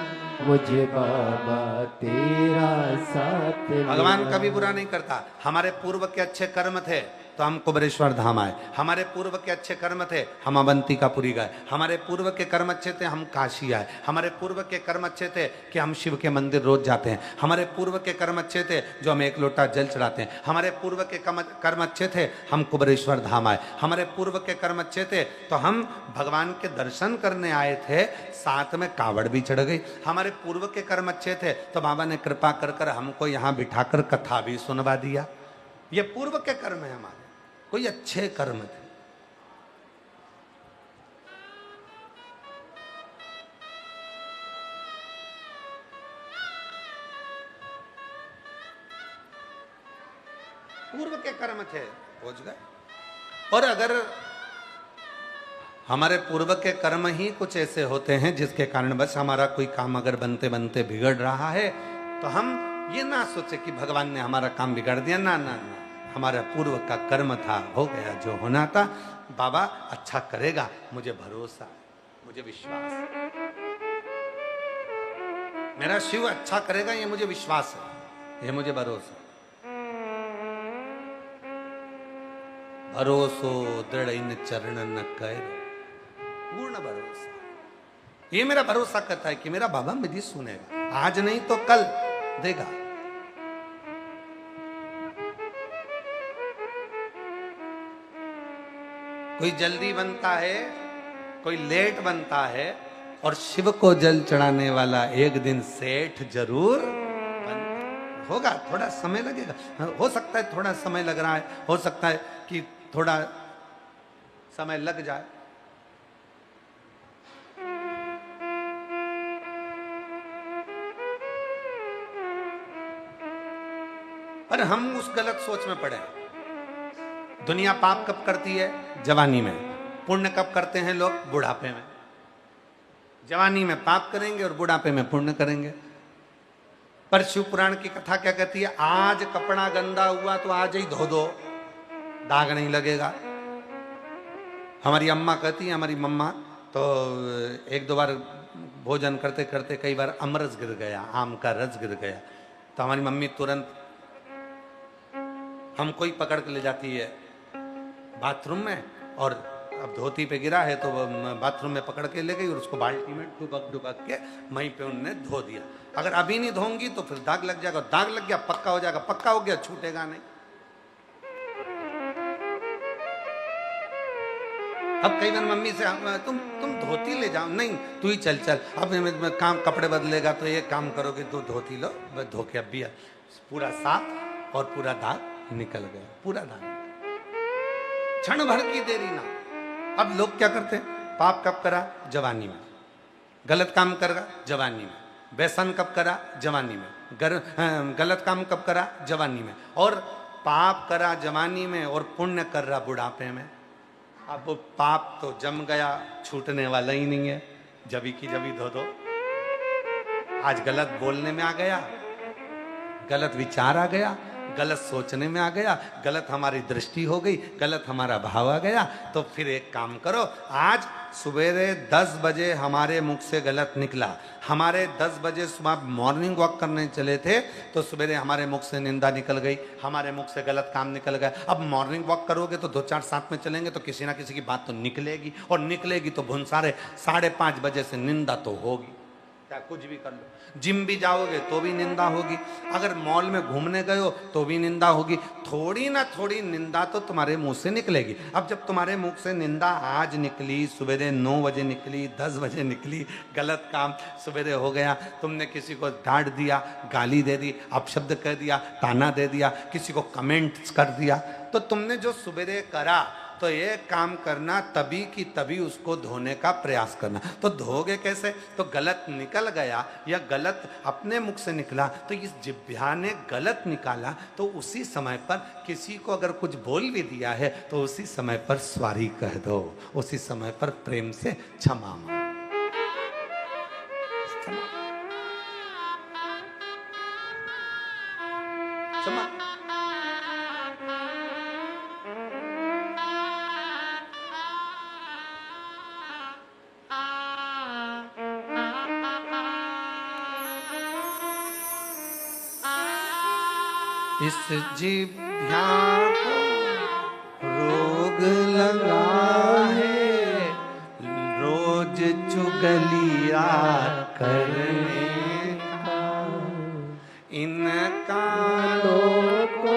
मुझे बाबा तेरा साथ मिला। भगवान कभी बुरा नहीं करता। हमारे पूर्व के अच्छे कर्म थे तो हम कुबेरेश्वर धाम आए। हमारे पूर्व के अच्छे कर्म थे, हम अवंतिकापुरी गए। हमारे पूर्व के कर्म अच्छे थे, हम काशी आए। हमारे पूर्व के कर्म अच्छे थे कि हम शिव के मंदिर रोज जाते हैं। हमारे पूर्व के कर्म अच्छे थे जो हम 1 लोटा जल चढ़ाते हैं। हमारे पूर्व के कर्म अच्छे थे, हम कुबेरेश्वर धाम आए। हमारे पूर्व के कर्म अच्छे थे तो हम भगवान के दर्शन करने आए थे, साथ में कावड़ भी चढ़ गई। हमारे पूर्व के कर्म अच्छे थे तो बाबा ने कृपा कर कर हमको यहाँ बिठाकर कथा भी सुनवा दिया। ये पूर्व के कर्म है हमारे, कोई अच्छे कर्म थे। पूर्व के कर्म थे, पहुंच गए। और अगर हमारे पूर्व के कर्म ही कुछ ऐसे होते हैं जिसके कारण बस हमारा कोई काम अगर बनते बनते बिगड़ रहा है तो हम ये ना सोचे कि भगवान ने हमारा काम बिगाड़ दिया। ना ना ना, हमारा पूर्व का कर्म था, हो गया जो होना था। बाबा अच्छा करेगा, मुझे भरोसा, मुझे विश्वास, मेरा शिव अच्छा करेगा, ये मुझे विश्वास है, ये मुझे भरोसा। भरोसो दृढ़ इन चरण न कैरो, पूर्ण भरोसा। ये मेरा भरोसा करता है कि मेरा बाबा मेरी सुनेगा, आज नहीं तो कल देगा। कोई जल्दी बनता है, कोई लेट बनता है, और शिव को जल चढ़ाने वाला एक दिन सेठ जरूर होगा। थोड़ा समय लगेगा, हो सकता है थोड़ा समय लग रहा है, हो सकता है कि थोड़ा समय लग जाए। पर हम उस गलत सोच में पड़े। दुनिया पाप कब करती है? जवानी में। पुण्य कब करते हैं लोग? बुढ़ापे में। जवानी में पाप करेंगे और बुढ़ापे में पुण्य करेंगे। पर शिव पुराण की कथा क्या कहती है? आज कपड़ा गंदा हुआ तो आज ही धो दो, दाग नहीं लगेगा। हमारी अम्मा कहती है, हमारी मम्मा तो 1-2 बार भोजन करते करते कई बार अमरस गिर गया, आम का रस गिर गया, तो हमारी मम्मी तुरंत हमको ही पकड़ के ले जाती है बाथरूम में, और अब धोती पे गिरा है तो बाथरूम में पकड़ के ले गई और उसको बाल्टी में डुबक डुबक के वहीं पे उनने धो दिया। अगर अभी नहीं धोंगी तो फिर दाग लग जाएगा, दाग लग गया पक्का हो जाएगा, पक्का हो गया छूटेगा नहीं। अब कई बार मम्मी से तुम धोती ले जाओ, नहीं तू ही चल चल, अब मैं काम कपड़े बदलेगा तो ये काम करोगे, तो धोती लो, धो के अब भी पूरा साफ और पूरा दाग निकल गया, पूरा दाग, क्षण भर की देरी ना। अब लोग क्या करते हैं? पाप कब करा? जवानी में। गलत काम करा? जवानी में। व्यसन कब करा? जवानी में। गलत काम कब करा? जवानी में। और पाप करा जवानी में और पुण्य कर रहा बुढ़ापे में। अब वो पाप तो जम गया, छूटने वाला ही नहीं है, जबी की जबी धो दो। आज गलत बोलने में आ गया, गलत विचार आ गया, गलत सोचने में आ गया, गलत हमारी दृष्टि हो गई, गलत हमारा भाव आ गया। तो फिर एक काम करो, आज सवेरे 10 बजे हमारे मुख से गलत निकला, हमारे 10 बजे सुबह मॉर्निंग वॉक करने चले थे तो सवेरे हमारे मुख से निंदा निकल गई, हमारे मुख से गलत काम निकल गया। अब मॉर्निंग वॉक करोगे तो 2-4 साथ में चलेंगे तो किसी ना किसी की बात तो निकलेगी, और निकलेगी तो भुनसारे 5:30 बजे से निंदा तो होगी, क्या कुछ भी कर लो। जिम भी जाओगे तो भी निंदा होगी, अगर मॉल में घूमने गए हो तो भी निंदा होगी, थोड़ी ना थोड़ी निंदा तो तुम्हारे मुंह से निकलेगी। अब जब तुम्हारे मुख से निंदा आज निकली, सवेरे 9 बजे निकली, 10 बजे निकली, गलत काम सवेरे हो गया, तुमने किसी को डांट दिया, गाली दे दी, अपशब्द कह दिया, ताना दे दिया, किसी को कमेंट्स कर दिया, तो तुमने जो सवेरे करा तो ये काम करना तभी की तभी उसको धोने का प्रयास करना। तो धोगे कैसे? तो गलत निकल गया या गलत अपने मुख से निकला, तो इस जिह्वा ने गलत निकाला, तो उसी समय पर किसी को अगर कुछ बोल भी दिया है तो उसी समय पर सॉरी कह दो, उसी समय पर प्रेम से क्षमा मांगो। क्षमा। इस जिह्वा को चुगलिया करने का, इन कानों को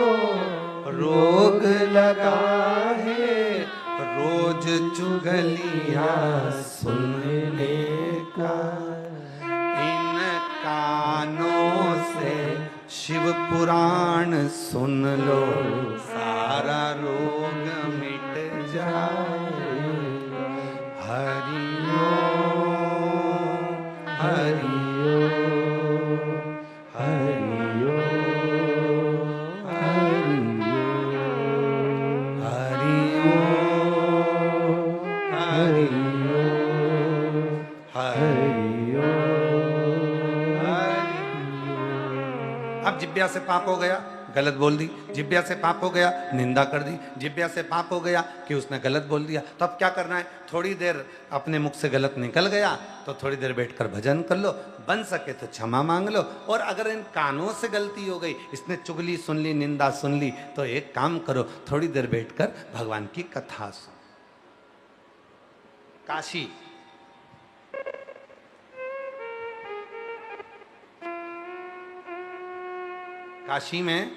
रोग लगा है रोज चुगलिया सुनने का। इन कानों से शिव पुराण सुन लो सारा रोग मिट जाए। हरि ओम हरि ओम हरि ओम हरि ओम हरि ओम हरि ओम। अब जिब्या से पाप हो गया, गलत बोल दी, जिब्या से पाप हो गया, निंदा कर दी, जिब्या से पाप हो गया कि उसने गलत बोल दिया। तो अब क्या करना है, थोड़ी देर अपने मुख से गलत निकल गया तो थोड़ी देर बैठकर भजन कर लो, बन सके तो क्षमा मांग लो। और अगर इन कानों से गलती हो गई, इसने चुगली सुन ली, निंदा सुन ली, तो एक काम करो, थोड़ी देर बैठकर भगवान की कथा सुनो। काशी, काशी में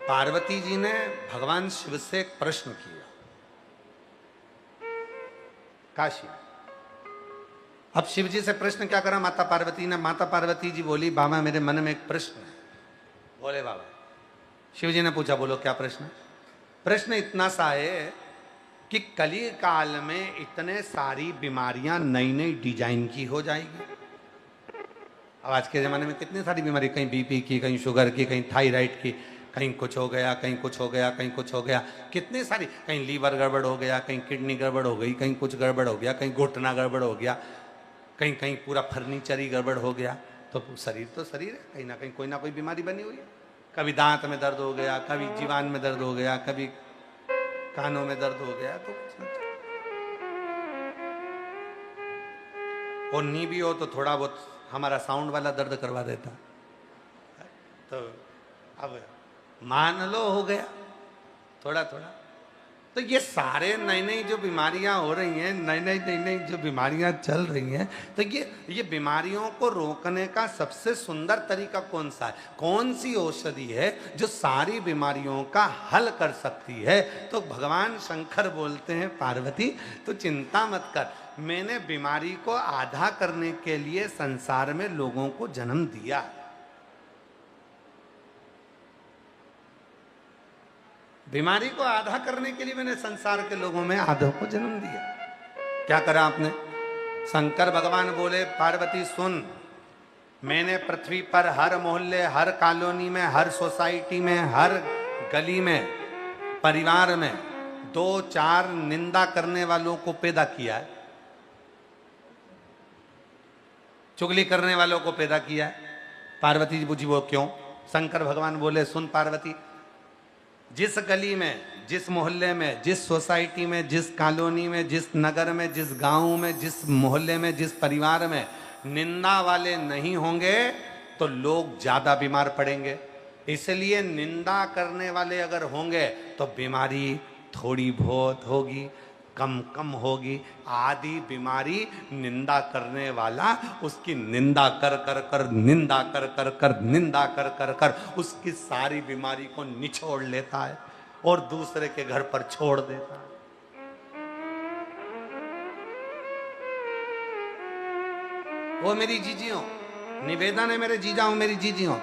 पार्वती जी ने भगवान शिव से एक प्रश्न किया। काशी, अब शिव जी से प्रश्न क्या करा माता पार्वती ने? माता पार्वती जी बोली, बाबा मेरे मन में एक प्रश्न है। बोले बाबा। शिव जी ने पूछा, बोलो क्या प्रश्न? प्रश्न इतना सा है कि कली काल में इतने सारी बीमारियां नई नई डिजाइन की हो जाएगी। अब आज के ज़माने में कितनी सारी बीमारी, कहीं बीपी की, कहीं शुगर की, कहीं थायराइड की, कहीं कुछ हो गया, कहीं कुछ हो गया, कहीं कुछ हो गया, कितनी सारी, कहीं लीवर गड़बड़ हो गया, कहीं किडनी गड़बड़ हो गई, कहीं कुछ गड़बड़ हो गया, कहीं घुटना गड़बड़ हो गया, कहीं कहीं पूरा फर्नीचर ही गड़बड़ हो गया। तो शरीर तो शरीर है, कहीं ना कहीं कोई ना कोई बीमारी बनी हुई है। कभी दांत में दर्द हो गया, कभी जीवान में दर्द हो गया, कभी कानों में दर्द हो गया। तो और नी भी हो तो थोड़ा बहुत हमारा साउंड वाला दर्द करवा देता। तो अब मान लो हो गया थोड़ा थोड़ा। तो ये सारे नई नई जो बीमारियां हो रही हैं, नई नई जो बीमारियां चल रही हैं, तो ये बीमारियों को रोकने का सबसे सुंदर तरीका कौन सा है? कौन सी औषधि है जो सारी बीमारियों का हल कर सकती है? तो भगवान शंकर बोलते हैं, पार्वती तो चिंता मत कर, मैंने बीमारी को आधा करने के लिए संसार में लोगों को जन्म दिया। बीमारी को आधा करने के लिए मैंने संसार के लोगों में आधों को जन्म दिया। क्या करा आपने? शंकर भगवान बोले, पार्वती सुन, मैंने पृथ्वी पर हर मोहल्ले, हर कॉलोनी में, हर सोसाइटी में, हर गली में, परिवार में 2-4 निंदा करने वालों को पैदा किया है, चुगली करने वालों को पैदा किया है। पार्वती जी पूछी, वो क्यों? शंकर भगवान बोले, सुन पार्वती, जिस गली में, जिस मोहल्ले में, जिस सोसाइटी में, जिस कॉलोनी में, जिस नगर में, जिस गांव में, जिस मोहल्ले में, जिस परिवार में निंदा वाले नहीं होंगे तो लोग ज्यादा बीमार पड़ेंगे। इसलिए निंदा करने वाले अगर होंगे तो बीमारी थोड़ी बहुत होगी, कम कम होगी। आधी बीमारी निंदा करने वाला उसकी निंदा कर कर कर, निंदा कर कर कर, निंदा कर कर कर उसकी सारी बीमारी को निचोड़ लेता है और दूसरे के घर पर छोड़ देता है। वो मेरी जीजियों, निवेदन है मेरे जीजाओं, मेरी जीजियों,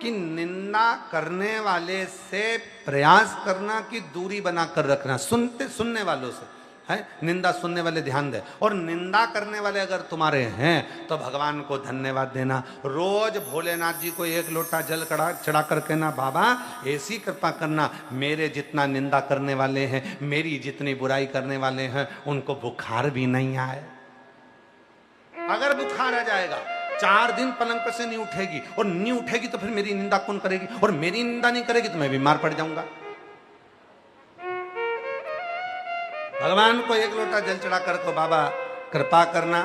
कि निंदा करने वाले से प्रयास करना कि दूरी बनाकर रखना। सुनने वालों से है, निंदा सुनने वाले ध्यान दे, और निंदा करने वाले अगर तुम्हारे हैं तो भगवान को धन्यवाद देना। रोज भोलेनाथ जी को 1 लोटा जल चढ़ा कर कहना, बाबा ऐसी कृपा करना, मेरे जितना निंदा करने वाले हैं, मेरी जितनी बुराई करने वाले हैं, उनको बुखार भी नहीं आए। अगर बुखार आ जाएगा, 4 दिन पलंग पर से नहीं उठेगी, और नहीं उठेगी तो फिर मेरी निंदा कौन करेगी? और मेरी निंदा नहीं करेगी तो मैं बीमार पड़ जाऊंगा। भगवान को 1 लोटा जल चढ़ा कर को, बाबा कृपा करना,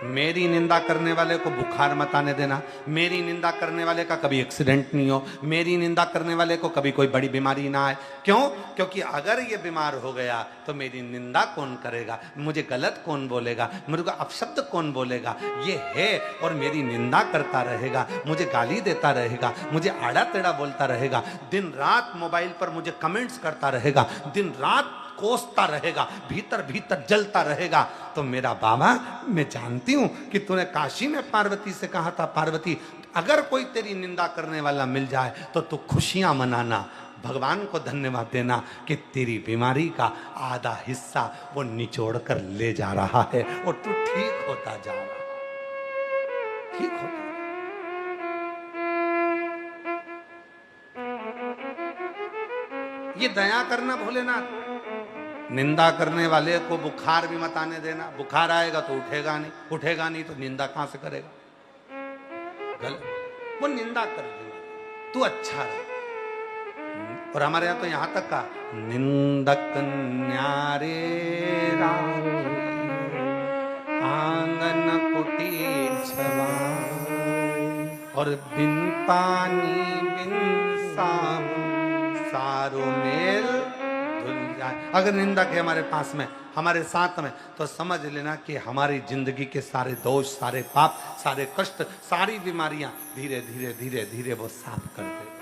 मेरी निंदा करने वाले को बुखार मत आने देना, मेरी निंदा करने वाले का कभी एक्सीडेंट नहीं हो, मेरी निंदा करने वाले को कभी कोई बड़ी बीमारी ना आए। क्यों? क्योंकि अगर ये बीमार हो गया तो मेरी निंदा कौन करेगा, मुझे गलत कौन बोलेगा, मुझे को अपशब्द कौन बोलेगा, ये है। और मेरी निंदा करता रहेगा, मुझे गाली देता रहेगा, मुझे आड़ा टेढ़ा बोलता रहेगा, दिन रात मोबाइल पर मुझे कमेंट्स करता रहेगा, दिन रात कोसता रहेगा, भीतर भीतर जलता रहेगा, तो मेरा बाबा, मैं जानती हूं कि तूने काशी में पार्वती से कहा था, पार्वती अगर कोई तेरी निंदा करने वाला मिल जाए तो तू खुशियां मनाना, भगवान को धन्यवाद देना कि तेरी बीमारी का आधा हिस्सा वो निचोड़ कर ले जा रहा है और तू ठीक होता जा रहा है, ठीक होता। ये दया करना भोलेनाथ। निंदा करने वाले को बुखार भी मत आने देना, बुखार आएगा तो उठेगा नहीं, उठेगा नहीं तो निंदा कहां से करेगा, गलत। वो निंदा कर देगा, तू अच्छा रह। और हमारे यहां तो यहां तक का निंदक न्यारे आंगन कुटीर छवाए, और बिन पानी बिन साबुन सारो मेल धुल जाए। अगर निंदा के हमारे पास में, हमारे साथ में, तो समझ लेना कि हमारी जिंदगी के सारे दोष, सारे पाप, सारे कष्ट, सारी बीमारियां धीरे धीरे धीरे धीरे वो साफ कर देगा।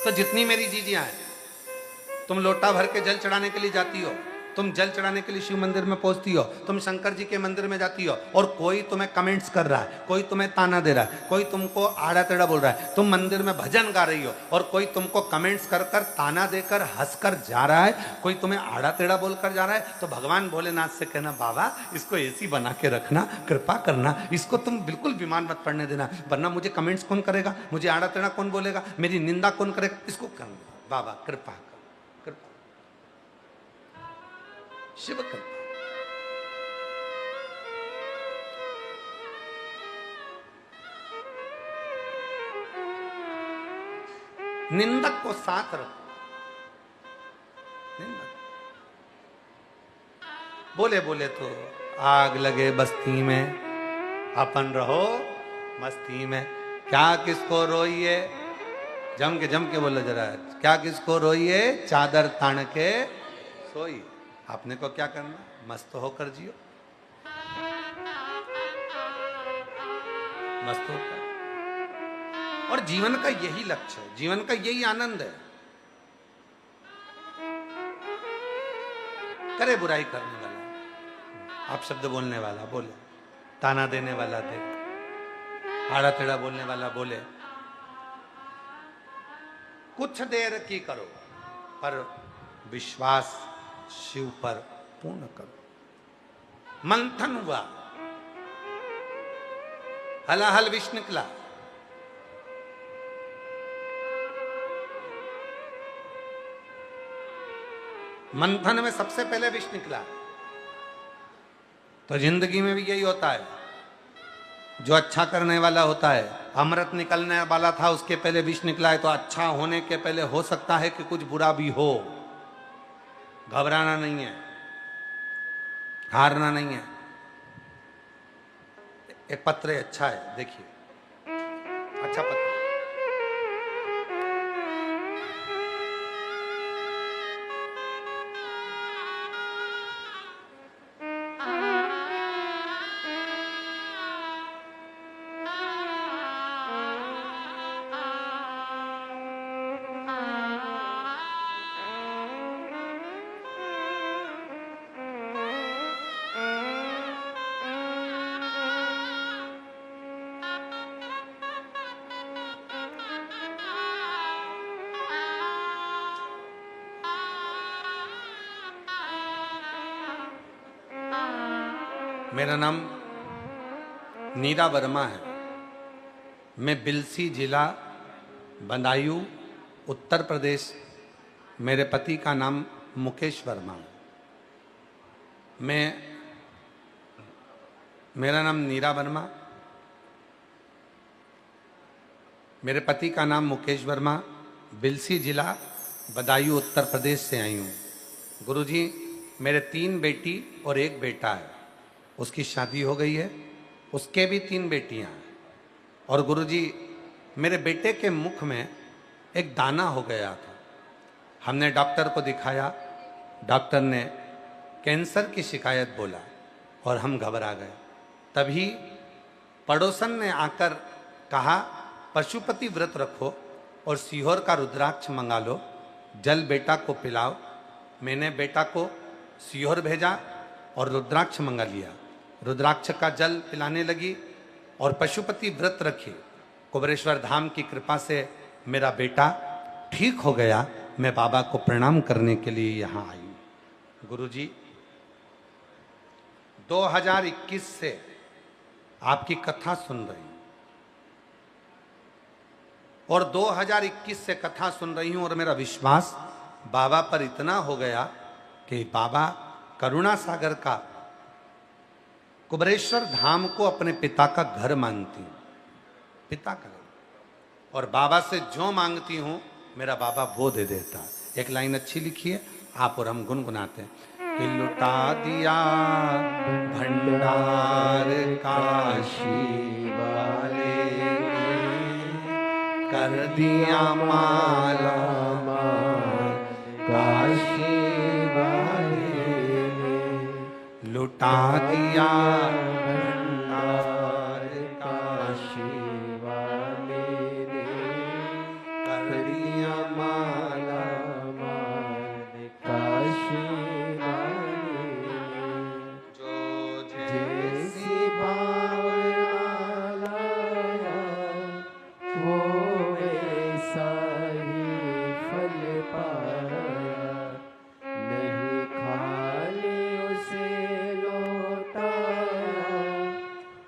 तो जितनी मेरी जीजियां हैं, तुम लोटा भर के जल चढ़ाने के लिए जाती हो, तुम जल चढ़ाने के लिए शिव मंदिर में पहुंचती हो, तुम शंकर जी के मंदिर में जाती हो, और कोई तुम्हें कमेंट्स कर रहा है, कोई तुम्हें ताना दे रहा है, कोई तुमको आड़ा टेढ़ा बोल रहा है, तुम मंदिर में भजन गा रही हो और कोई तुमको कमेंट्स कर कर, ताना देकर, हंसकर जा रहा है, कोई तुम्हें आड़ा टेढ़ा बोलकर जा रहा है, तो भगवान भोलेनाथ से कहना, बाबा इसको ऐसी बना के रखना, कृपा करना, इसको तुम बिल्कुल बीमार मत पड़ने देना, वरना मुझे कमेंट्स कौन करेगा, मुझे आड़ा टेढ़ा कौन बोलेगा, मेरी निंदा कौन करेगा, इसको करना, बाबा कृपा कर, कृपा, शिव कृपा। निंदक को साथ रखो, निंदक बोले बोले तो आग लगे बस्ती में, अपन रहो मस्ती में, क्या किसको रोइए, जम के बोलो जरा, क्या किसको रोइए, चादर तान के सोई। आपने को क्या करना, मस्त होकर जियो, मस्त होकर। और जीवन का यही लक्ष्य है, जीवन का यही आनंद है। करे बुराई करने वाला, आप शब्द बोलने वाला बोले, ताना देने वाला दे, आड़ा टेढ़ा बोलने वाला बोले, कुछ देर की करो पर विश्वास शिव पर पूर्ण करो। मंथन हुआ, हलाहल विष निकला, मंथन में सबसे पहले विष निकला। तो जिंदगी में भी यही होता है, जो अच्छा करने वाला होता है, अमृत निकलने वाला था, उसके पहले विष निकला है, तो अच्छा होने के पहले हो सकता है कि कुछ बुरा भी हो। घबराना नहीं है, हारना नहीं है। एक पत्र अच्छा है, देखिए, अच्छा पत्र। मेरा नाम नीरा वर्मा है। मैं बिलसी जिला बदायूं उत्तर प्रदेश। मेरे पति का नाम मुकेश वर्मा है। मेरा नाम नीरा वर्मा, मेरे पति का नाम मुकेश वर्मा, बिलसी जिला बदायूं उत्तर प्रदेश से आई हूँ। गुरुजी, मेरे 3 बेटी और एक बेटा है, उसकी शादी हो गई है, उसके भी 3 बेटियां हैं। और गुरुजी मेरे बेटे के मुख में एक दाना हो गया था। हमने डॉक्टर को दिखाया, डॉक्टर ने कैंसर की शिकायत बोला और हम घबरा गए। तभी पड़ोसन ने आकर कहा पशुपति व्रत रखो और सीहोर का रुद्राक्ष मंगा लो, जल बेटा को पिलाओ। मैंने बेटा को सीहोर भेजा और रुद्राक्ष मंगा लिया। रुद्राक्ष का जल पिलाने लगी और पशुपति व्रत रखी। कुबेरेश्वर धाम की कृपा से मेरा बेटा ठीक हो गया। मैं बाबा को प्रणाम करने के लिए यहाँ आई हूँ। गुरुजी 2021 से आपकी कथा सुन रही हूँ और 2021 से कथा सुन रही हूँ और मेरा विश्वास बाबा पर इतना हो गया कि बाबा करुणा सागर का कुबेरेश्वर धाम को अपने पिता का घर मानती हूँ, पिता का। और बाबा से जो मांगती हूँ मेरा बाबा वो दे देता है। एक लाइन अच्छी लिखी है, आप और हम गुनगुनाते हैं कि लुटा दिया भंडार काशी वाले ने, कर दिया माला माल काशी वाले ने, लुटा दिया भंडार काशी वाले ने, कर दिया माला माल काशी वाले ने, जो जैसी भावना लाया वो वैसा ही फल पाया, नहीं खाली उसे लौटाया,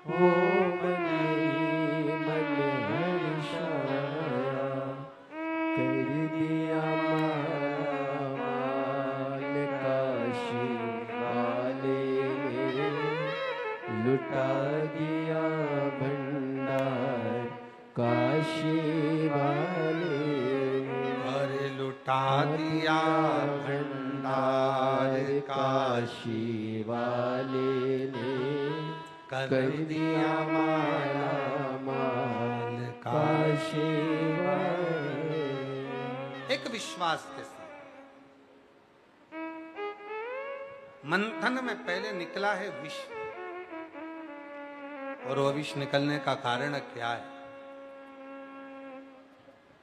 वो मन ही मन हर्षाया, कर दिया माल काशी वाले ने, लुटा दिया भंडार काशी वाले ने, अरे लुटा दिया भंडार काशी वाले ने, कर कर दिया दिया माला माल काशी वाले। एक विश्वास के साथ मंथन में पहले निकला है विष, और वो विष निकलने का कारण क्या है?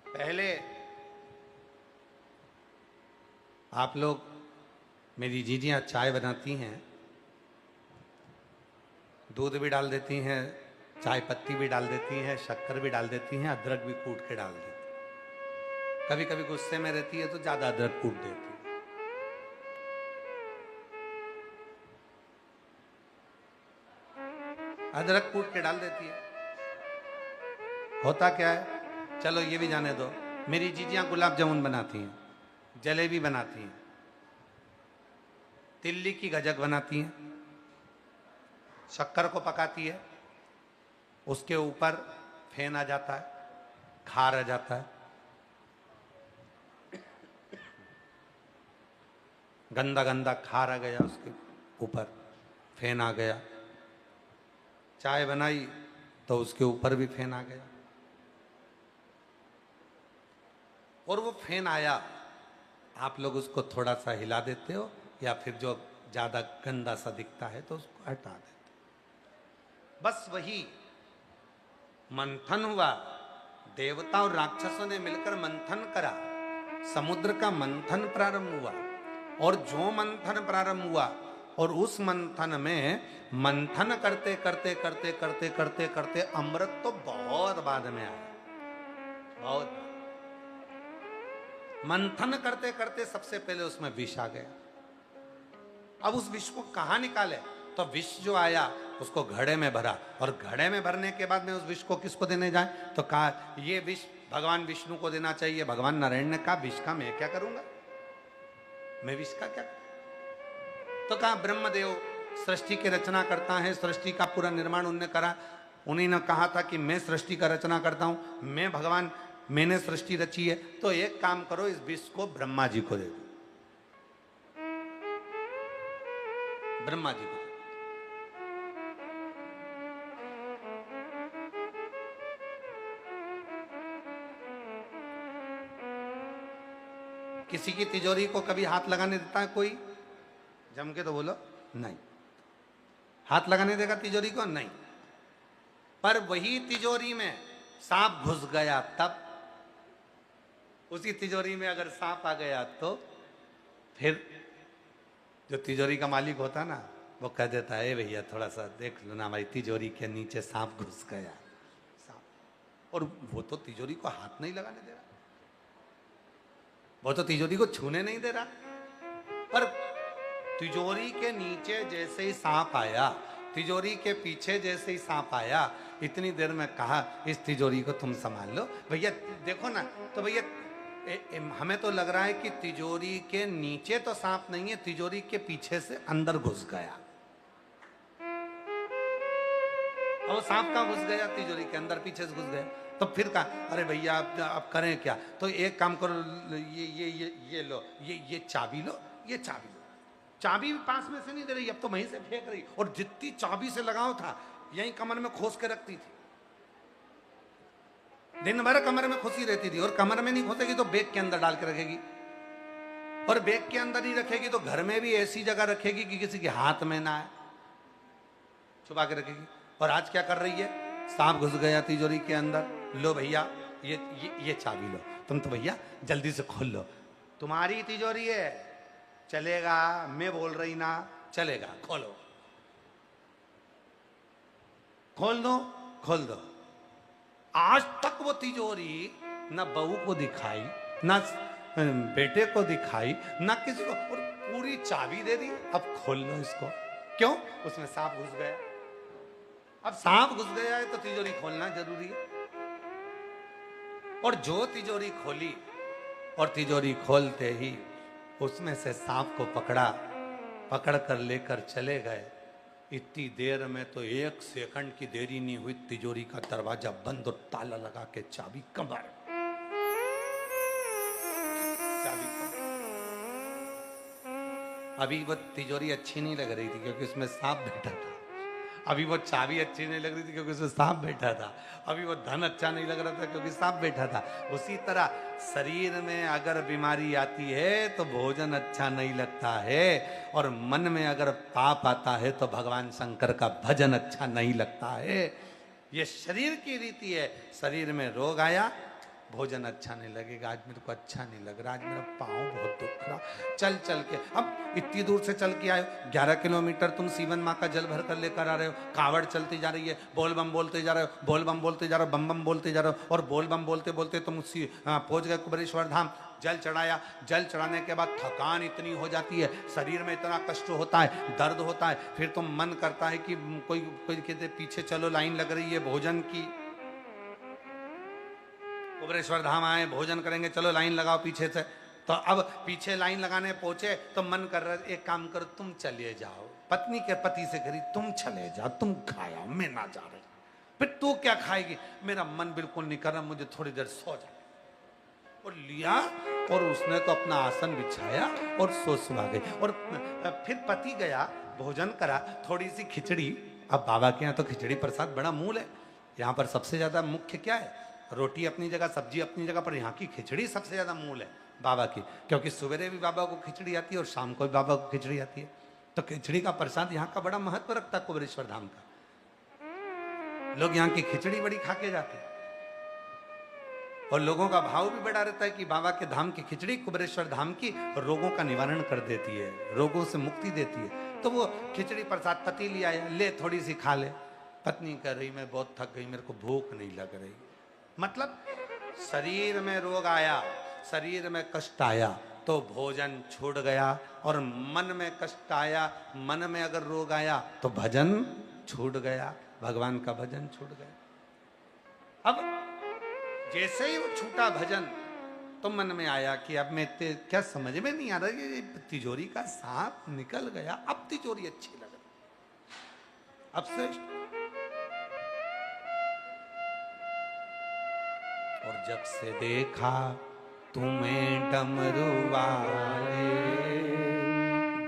पहले आप लोग, मेरी जीजियां चाय बनाती हैं, दूध भी डाल देती हैं, चाय पत्ती भी डाल देती हैं, शक्कर भी डाल देती हैं, अदरक भी कूट के डाल देती हैं। कभी कभी गुस्से में रहती है तो ज्यादा अदरक कूट देती है। अदरक कूट के डाल देती है। होता क्या है, चलो ये भी जाने दो। मेरी जीजियां गुलाब जामुन बनाती हैं, जलेबी बनाती हैं, तिल्ली की गजक बनाती हैं, शक्कर को पकाती है, उसके ऊपर फेन आ जाता है, खार आ जाता है, गंदा गंदा खार आ गया, उसके ऊपर फेन आ गया। चाय बनाई तो उसके ऊपर भी फेन आ गया, और वो फेन आया, आप लोग उसको थोड़ा सा हिला देते हो, या फिर जो ज्यादा गंदा सा दिखता है तो उसको हटा देते हो। बस वही मंथन हुआ, देवता और राक्षसों ने मिलकर मंथन करा, समुद्र का मंथन प्रारंभ हुआ। और जो मंथन प्रारंभ हुआ, और उस मंथन में मंथन करते करते करते करते करते करते अमृत तो बहुत बाद में आया, बहुत मंथन करते करते सबसे पहले उसमें विष आ गया। अब उस विष को कहां निकाले? तो विष जो आया उसको घड़े में भरा, और घड़े में भरने के बाद में उस विष को किसको देने जाए? तो कहा ये विष भगवान विष्णु को देना चाहिए। भगवान नारायण ने कहा विष का मैं क्या करूंगा, मैं विष का क्या? तो कहा ब्रह्मदेव सृष्टि की रचना करता है, सृष्टि का पूरा निर्माण उन्होंने करा। उन्हीं ने कहा था कि मैं सृष्टि का रचना करता हूं, मैं भगवान, मैंने सृष्टि रची है, तो एक काम करो, इस विष को ब्रह्मा जी को दे दो। ब्रह्मा जी को। किसी की तिजोरी को कभी हाथ लगाने देता है कोई? जम के तो बोलो नहीं। हाथ लगाने देगा तिजोरी को? नहीं। पर वही तिजोरी में सांप घुस गया तब, उसी तिजोरी में अगर सांप आ गया तो फिर जो तिजोरी का मालिक होता ना, वो कह देता है भैया थोड़ा सा देख लो ना, हमारी तिजोरी के नीचे सांप घुस गया। सांप, और वो तो तिजोरी को हाथ नहीं लगाने दे रहा, वो तो तिजोरी को छूने नहीं दे रहा। पर तिजोरी के नीचे जैसे ही सांप आया, तिजोरी के पीछे जैसे ही सांप आया, इतनी देर में कहा इस तिजोरी को तुम संभाल लो भैया। देखो ना, तो भैया हमें तो लग रहा है कि तिजोरी के नीचे तो सांप नहीं है, तिजोरी के पीछे से अंदर घुस गया। अब सांप कहाँ घुस गया? तिजोरी के अंदर, पीछे से घुस गया। तो फिर कहा अरे भैया आप करें क्या? तो एक काम करो, ये लो, ये चाबी लो, ये चाबी लो। चाबी भी पास में से नहीं दे रही, अब तो वहीं से फेंक रही, और जितनी चाबी से लगाव था यहीं कमर में खोस के रखती थी। दिन भर कमर में खुशी रहती थी, और कमर में नहीं खोसेगी तो बैग के अंदर डाल के रखेगी, और बैग के अंदर ही रखेगी तो घर में भी ऐसी जगह रखेगी कि किसी के हाथ में ना आए, छुपा के रखेगी। और आज क्या कर रही है? सांप घुस गया तिजोरी के अंदर, लो भैया ये चाबी लो, तुम तो भैया जल्दी से खोल लो। तुम्हारी तिजोरी है, चलेगा? मैं बोल रही ना, चलेगा, खोलो। खोल दो, खोल दो। आज तक वो तिजोरी ना बहू को दिखाई, ना बेटे को दिखाई, ना किसी को, और पूरी चाबी दे दी, अब खोल लो इसको। क्यों? उसमें सांप घुस गया। अब सांप घुस गया है तो तिजोरी खोलना जरूरी है। और जो तिजोरी खोली, और तिजोरी खोलते ही उसमें से सांप को पकड़ कर लेकर चले गए। इतनी देर में तो 1 सेकंड की देरी नहीं हुई, तिजोरी का दरवाजा बंद और ताला लगा के चाबी कमर। अभी वो तिजोरी अच्छी नहीं लग रही थी क्योंकि उसमें सांप बैठा था, अभी वो चाबी अच्छी नहीं लग रही थी क्योंकि उसमें सांप बैठा था, अभी वो धन अच्छा नहीं लग रहा था क्योंकि सांप बैठा था। उसी तरह शरीर में अगर बीमारी आती है तो भोजन अच्छा नहीं लगता है, और मन में अगर पाप आता है तो भगवान शंकर का भजन अच्छा नहीं लगता है। ये शरीर की रीति है। शरीर में रोग आया, भोजन अच्छा नहीं लगेगा, आज मेरे को अच्छा नहीं लग रहा, आज मेरा पाँव बहुत दुख रहा, चल चल के, अब इतनी दूर से चल के आए हो, 11 किलोमीटर तुम सीवन माँ का जल भर कर लेकर आ रहे हो, कावड़ चलती जा रही है, बोल बम बोलते जा रहे हो, बोल बम बोलते जा रहे हो, बम बम बोलते जा रहे हो, और बोल बम बोलते बोलते तुम पहुंच गए कुबेरेश्वर धाम। जल चढ़ाया, जल चढ़ाने के बाद थकान इतनी हो जाती है, शरीर में इतना कष्ट होता है, दर्द होता है, फिर तो मन करता है कि कोई कहते पीछे चलो, लाइन लग रही है भोजन की, कुबेरेश्वर धाम आए, भोजन करेंगे, चलो लाइन लगाओ पीछे से। तो अब पीछे लाइन लगाने पहुंचे तो मन कर रहा है एक काम करो, तुम चले जाओ, पत्नी के पति से करी तुम चले जाओ, तुम खाया, मैं ना जा रही। फिर तू क्या खाएगी? मेरा मन बिल्कुल नहीं कर रहा, मुझे थोड़ी देर सो जा। और लिया, और उसने तो अपना आसन बिछाया और सुआ गई। और फिर पति गया, भोजन करा, थोड़ी सी खिचड़ी। अब बाबा के यहाँ तो खिचड़ी प्रसाद बड़ा मूल है, यहाँ पर सबसे ज्यादा मुख्य क्या है? रोटी अपनी जगह, सब्जी अपनी जगह, पर यहाँ की खिचड़ी सबसे ज्यादा मूल है बाबा की, क्योंकि सवेरे भी बाबा को खिचड़ी आती है और शाम को भी बाबा को खिचड़ी आती है। तो खिचड़ी का प्रसाद यहाँ का बड़ा महत्व रखता है कुबेरेश्वर धाम का। लोग यहाँ की खिचड़ी बड़ी खा के जाते हैं, और लोगों का भाव भी बड़ा रहता है कि बाबा के धाम की खिचड़ी, कुबेरेश्वर धाम की, रोगों का निवारण कर देती है, रोगों से मुक्ति देती है। तो वो खिचड़ी प्रसाद पति लिया आया, ले थोड़ी सी खा ले। पत्नी कह रही मैं बहुत थक गई, मेरे को भूख नहीं लग रही। मतलब शरीर में रोग आया, शरीर में कष्ट आया तो भोजन छूट गया, और मन में कष्ट आया, मन में अगर रोग आया तो भजन छूट गया, भगवान का भजन छूट गया। अब जैसे ही वो छूटा भजन, तो मन में आया कि अब मैं क्या समझ में नहीं आ रहा कि तिजोरी का सांप निकल गया, अब तिजोरी अच्छी लग रही, अब श्रेष्ठ। और जब से देखा तुम्हें डमरू वाले,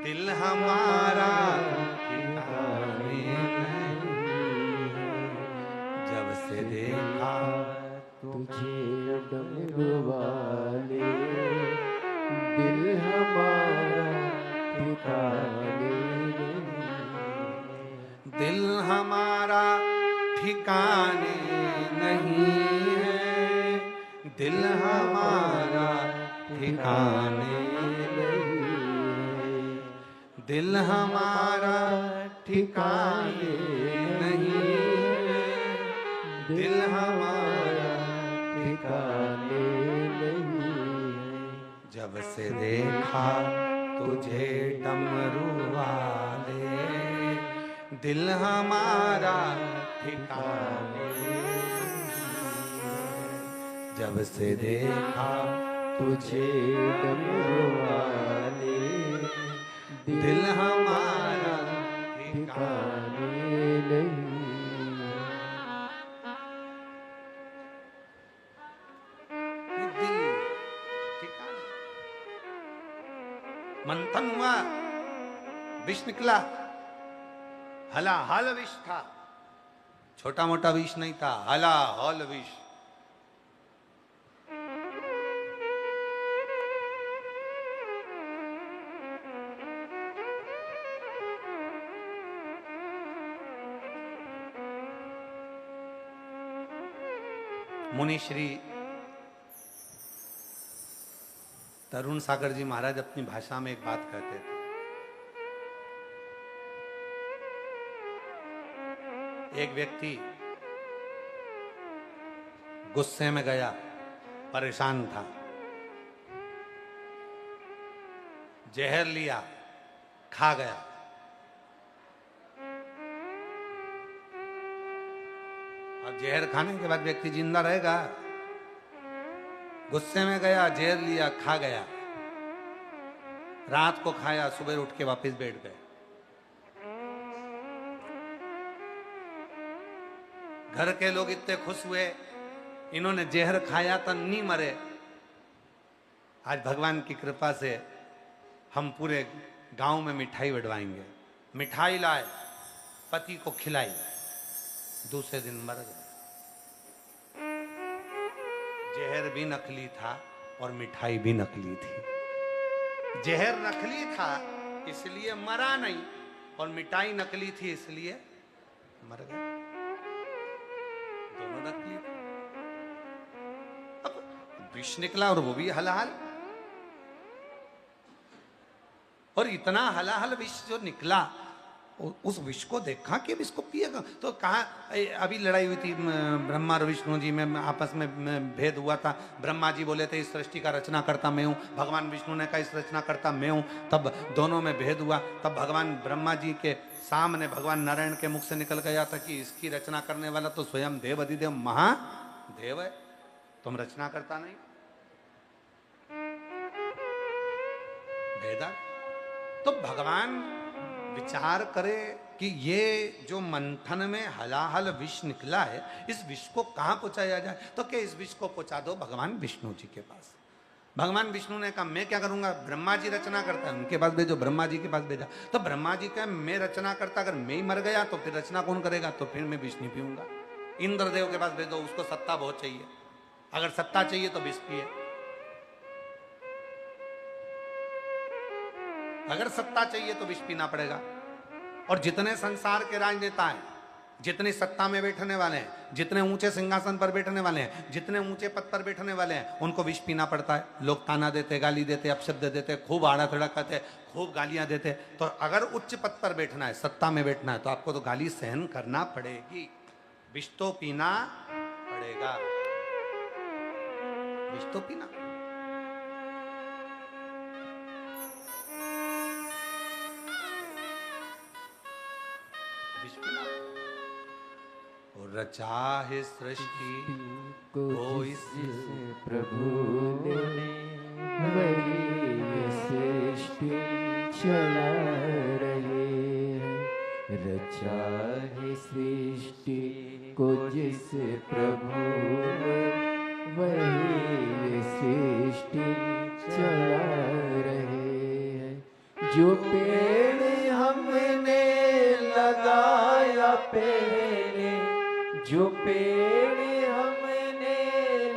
दिल हमारा ठिकाने दिल हमारा ठिकाने नहीं है, दिल हमारा ठिकाने नहीं, दिल हमारा ठिकाने नहीं है, दिल हमारा ठिकाने नहीं। जब से देखा तुझे डमरू वाले, दिल हमारा ठिकाने जब से देखा तुझे डमरू वाले, दिल हमारा ठिकाने नहीं। ये दिल ठिकाने। मंथन हुआ, विष निकला, हला हल विष था, छोटा मोटा विष नहीं था, हला हल विष। मुनि श्री तरुण सागर जी महाराज अपनी भाषा में एक बात कहते थे। एक व्यक्ति गुस्से में गया, परेशान था, जहर लिया, खा गया। अब जहर खाने के बाद व्यक्ति जिंदा रहेगा? गुस्से में गया, जहर लिया, खा गया, रात को खाया, सुबह उठ के वापस बैठ गए। घर के लोग इतने खुश हुए, इन्होंने जहर खाया तो नहीं मरे। आज भगवान की कृपा से हम पूरे गांव में मिठाई बंटवाएंगे। मिठाई लाए, पति को खिलाई, दूसरे दिन मर गए। जहर भी नकली था और मिठाई भी नकली थी। जहर नकली था इसलिए मरा नहीं, और मिठाई नकली थी इसलिए मर गए। दोनों नकली थे। अब विष निकला और वो भी हलाहल, और इतना हलाहल विष जो निकला, उस विष को देखा कि अब इसको पिएगा तो कहा। अभी लड़ाई हुई थी ब्रह्मा और विष्णु जी में, आपस में भेद हुआ था। ब्रह्मा जी बोले थे इस सृष्टि का रचना करता मैं हूँ, भगवान विष्णु ने कहा इस रचना करता मैं हूँ। तब दोनों में भेद हुआ। तब भगवान ब्रह्मा जी के सामने भगवान नारायण के मुख से निकल गया था कि इसकी रचना करने वाला तो स्वयं देव अधिदेव महादेव है, तुम रचना करता नहीं। भेदा तो भगवान विचार करे कि ये जो मंथन में हलाहल विष निकला है, इस विष को कहां पहुंचाया जाए। तो क्या इस विष को पहुंचा दो भगवान विष्णु जी के पास। भगवान विष्णु ने कहा मैं क्या करूंगा, ब्रह्मा जी रचना करता है, उनके पास भेजो। ब्रह्मा जी के पास भेजा तो ब्रह्मा जी कहा मैं रचना करता, अगर मैं ही मर गया तो फिर रचना कौन करेगा, तो फिर मैं विष नहीं पीऊंगा। इंद्रदेव के पास भेजो, उसको सत्ता बहुत चाहिए, अगर सत्ता चाहिए तो विष पिए। अगर सत्ता चाहिए तो विष पीना पड़ेगा। और जितने संसार के राजनेता हैं, जितनी सत्ता में बैठने वाले हैं, जितने ऊंचे सिंहासन पर बैठने वाले हैं, जितने ऊंचे पद पर बैठने वाले हैं, उनको विष पीना पड़ता है। लोग ताना देते, गाली देते, अपशब्द देते, खूब आड़ा थड़ा कहते, खूब गालियां देते। तो अगर उच्च पद पर बैठना है, सत्ता में बैठना है, तो आपको तो गाली सहन करना पड़ेगी, विष तो पीना पड़ेगा, विष तो पीना। और रचा है सृष्टि को इस प्रभु ने, वही ये सृष्टि चला रहे हैं। रचा है सृष्टि को जिस प्रभु ने, वही ये सृष्टि चला रहे हैं। जो पेड़ हमने लगाया पहले, जो पेड़ हमने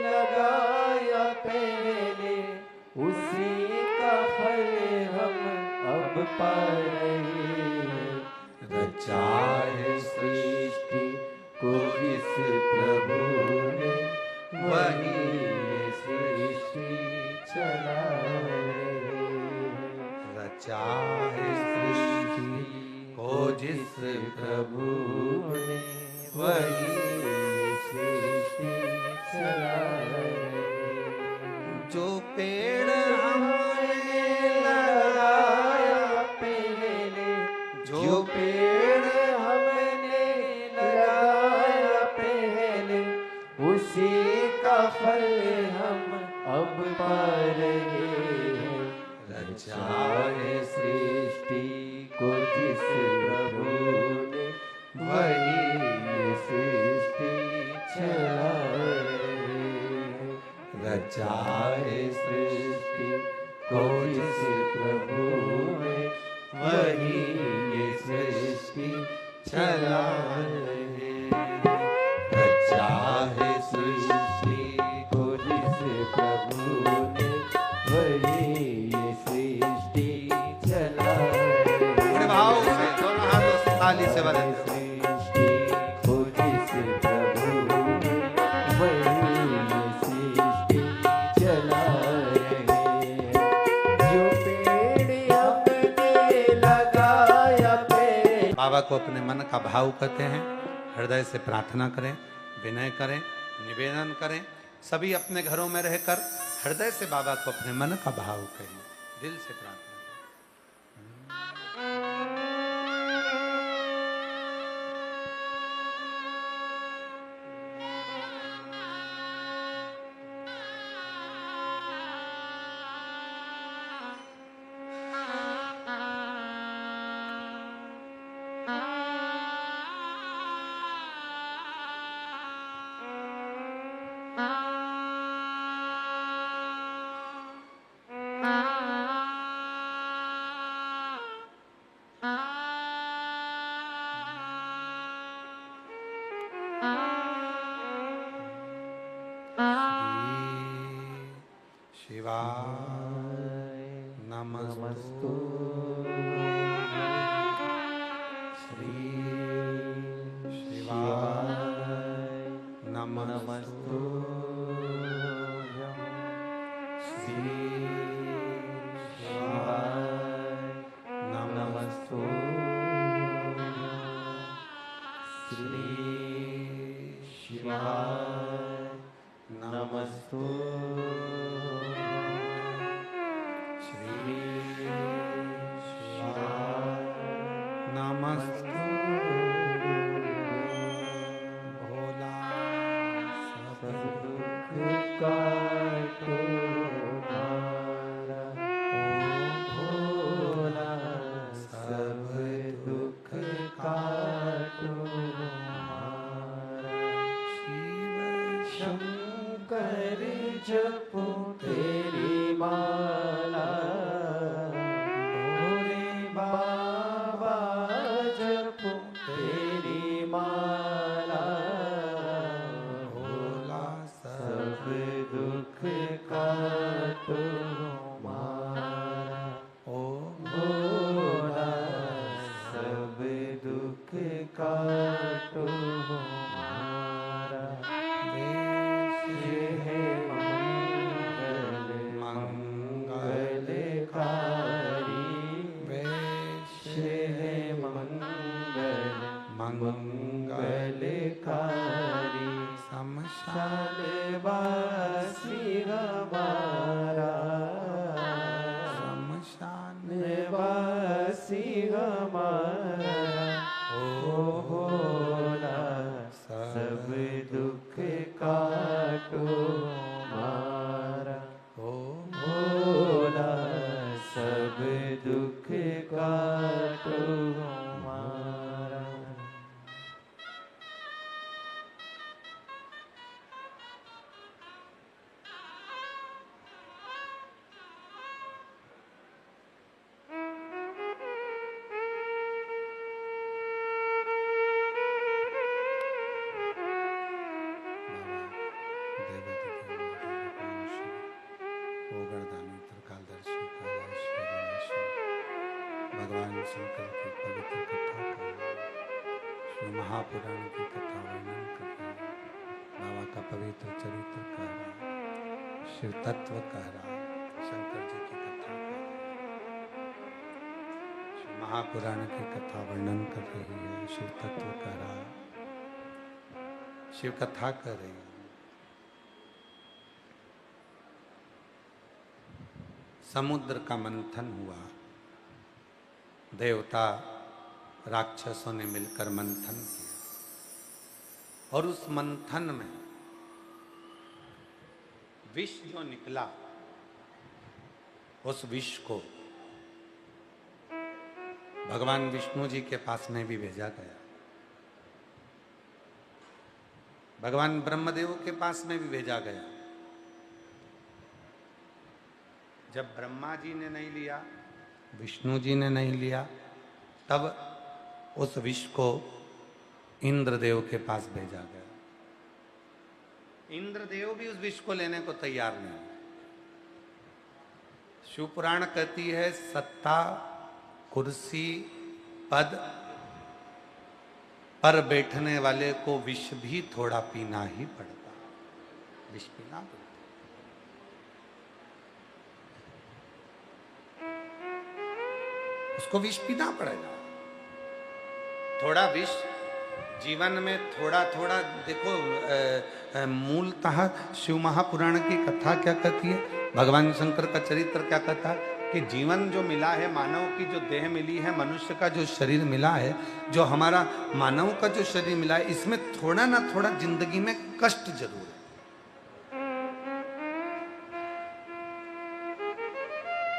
लगाया पहले, उसी का फल हम अब पा रहे हैं। रचा है सृष्टि को जिस प्रभु ने, वही ये सृष्टि चला रहे हैं। रचा है सृष्टि को जिस प्रभु ने, वही ये सृष्टि चला रहे हैं। जो पेड़ हमने लगाया पहले, जो पेड़ हमने लगाया पहले, उसी का फल हम अब पा रहे हैं। रचा है सृष्टि को जिस प्रभु ने, वही ये सृष्टि चला रहे हैं। रचा है सृष्टि को जिस प्रभु ने, वही ये सृष्टि चला रहे हैं। रचा है सृष्टि को जिस प्रभु ने, वही ये सृष्टि चला रहे हैं। बड़े भाव से दोनों हाथों से ताली से बजाते हुए। सृष्टि को जिस प्रभु ने, वही ये सृष्टि चला रहे हैं। जो पेड़ हमने लगाया पे, बाबा को अपने मन का भाव कहते हैं। हृदय से प्रार्थना करें, विनय करें, निवेदन करें। सभी अपने घरों में रहकर हृदय से बाबा को अपने मन का भाव कहें, दिल से प्रार्थना करें। शिवाय नमस्तु श्री शिवाय नमस्तु श्री शिवाय नमस्तु श्री शिवाय नमस्तु नमस्तु भोला सब दुख काटो हमारा। ओ भोला सब दुख काटो हमारा। शिव शंकर जपो तेरी माला, भोले बाबा जपो तेरी माला। भोला सब दुख काटो हमारा। ओ भोला सब दुख काटो हमारा। देश है मंगलकारी, वेश है मंगलकारी। शमशान वासी हमारा, शमशान वासी हमारा। ओ भोला सब दुख काटो हमारा। ओ भोला सब दुख काटो हमारा। भगवान शंकर की पवित्र कथा कर रहे हैं, शिव महापुराण की कथा वर्णन कर रहे हैं, बाबा का पवित्र चरित्र कह रहा है, शिव तत्व कह रहा है, शंकर जी की कथा कर रहे हैं, शिव महापुराण की कथा वर्णन कर रही है, शिव तत्व कह रहा है, शिव कथा कर रही है। समुद्र का मंथन हुआ, देवता राक्षसों ने मिलकर मंथन किया और उस मंथन में विष जो निकला, उस विष को भगवान विष्णु जी के पास में भी भेजा गया, भगवान ब्रह्मदेव के पास में भी भेजा गया। जब ब्रह्मा जी ने नहीं लिया, विष्णु जी ने नहीं लिया, तब उस विष को इंद्रदेव के पास भेजा गया। इंद्रदेव भी उस विष को लेने को तैयार नहीं। शिवपुराण कहती है सत्ता, कुर्सी, पद पर बैठने वाले को विष भी थोड़ा पीना ही पड़ता, विष पीना पड़ता। उसको विष पीना पड़ेगा। थोड़ा विष जीवन में थोड़ा थोड़ा देखो, मूलतः शिव महापुराण की कथा क्या कहती है, भगवान शंकर का चरित्र क्या कहता है कि जीवन जो मिला है, मानव की जो देह मिली है, मनुष्य का जो शरीर मिला है, जो हमारा मानव का जो शरीर मिला है, इसमें थोड़ा ना थोड़ा जिंदगी में कष्ट जरूर है।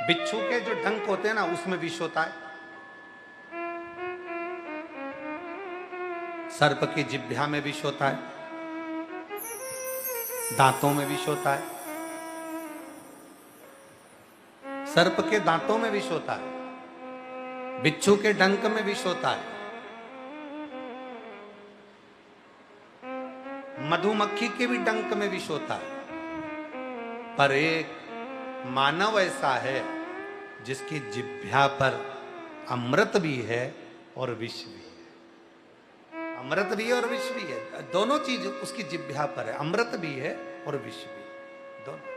बिच्छू के जो डंक होते हैं ना, उसमें विष होता है। सर्प की जिह्वा में विष होता है, दांतों में विष होता है, सर्प के दांतों में विष होता है, बिच्छू के डंक में विष होता है, मधुमक्खी के भी डंक में विष होता है। पर एक मानव ऐसा है जिसकी जिह्वा पर अमृत भी है और विष भी है। अमृत भी है और विष भी है, दोनों चीज उसकी जिह्वा पर है, अमृत भी है और विष भी है, दोनों।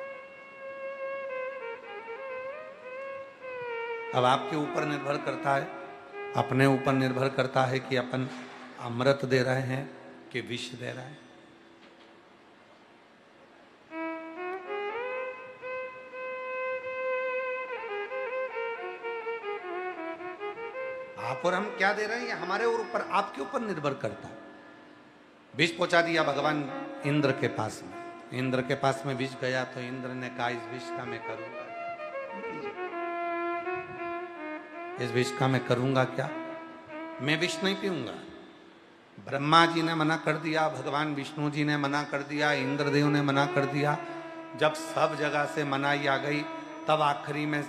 अब आपके ऊपर निर्भर करता है, अपने ऊपर निर्भर करता है कि अपन अमृत दे रहे हैं कि विष दे रहे हैं। आप और हम क्या दे रहे हैं, ये हमारे ऊपर, आपके ऊपर निर्भर करता है। विष पहुंचा दिया भगवान इंद्र के पास में, इंद्र के पास में विष गया तो इंद्र ने कहा इस विष का मैं करूंगा, इस विष का मैं करूंगा क्या, मैं विष नहीं पीऊंगा। ब्रह्मा जी ने मना कर दिया, भगवान विष्णु जी ने मना कर दिया, इंद्रदेव ने मना कर दिया। जब सब जगह से मनाही आ गई, तब आखिरी में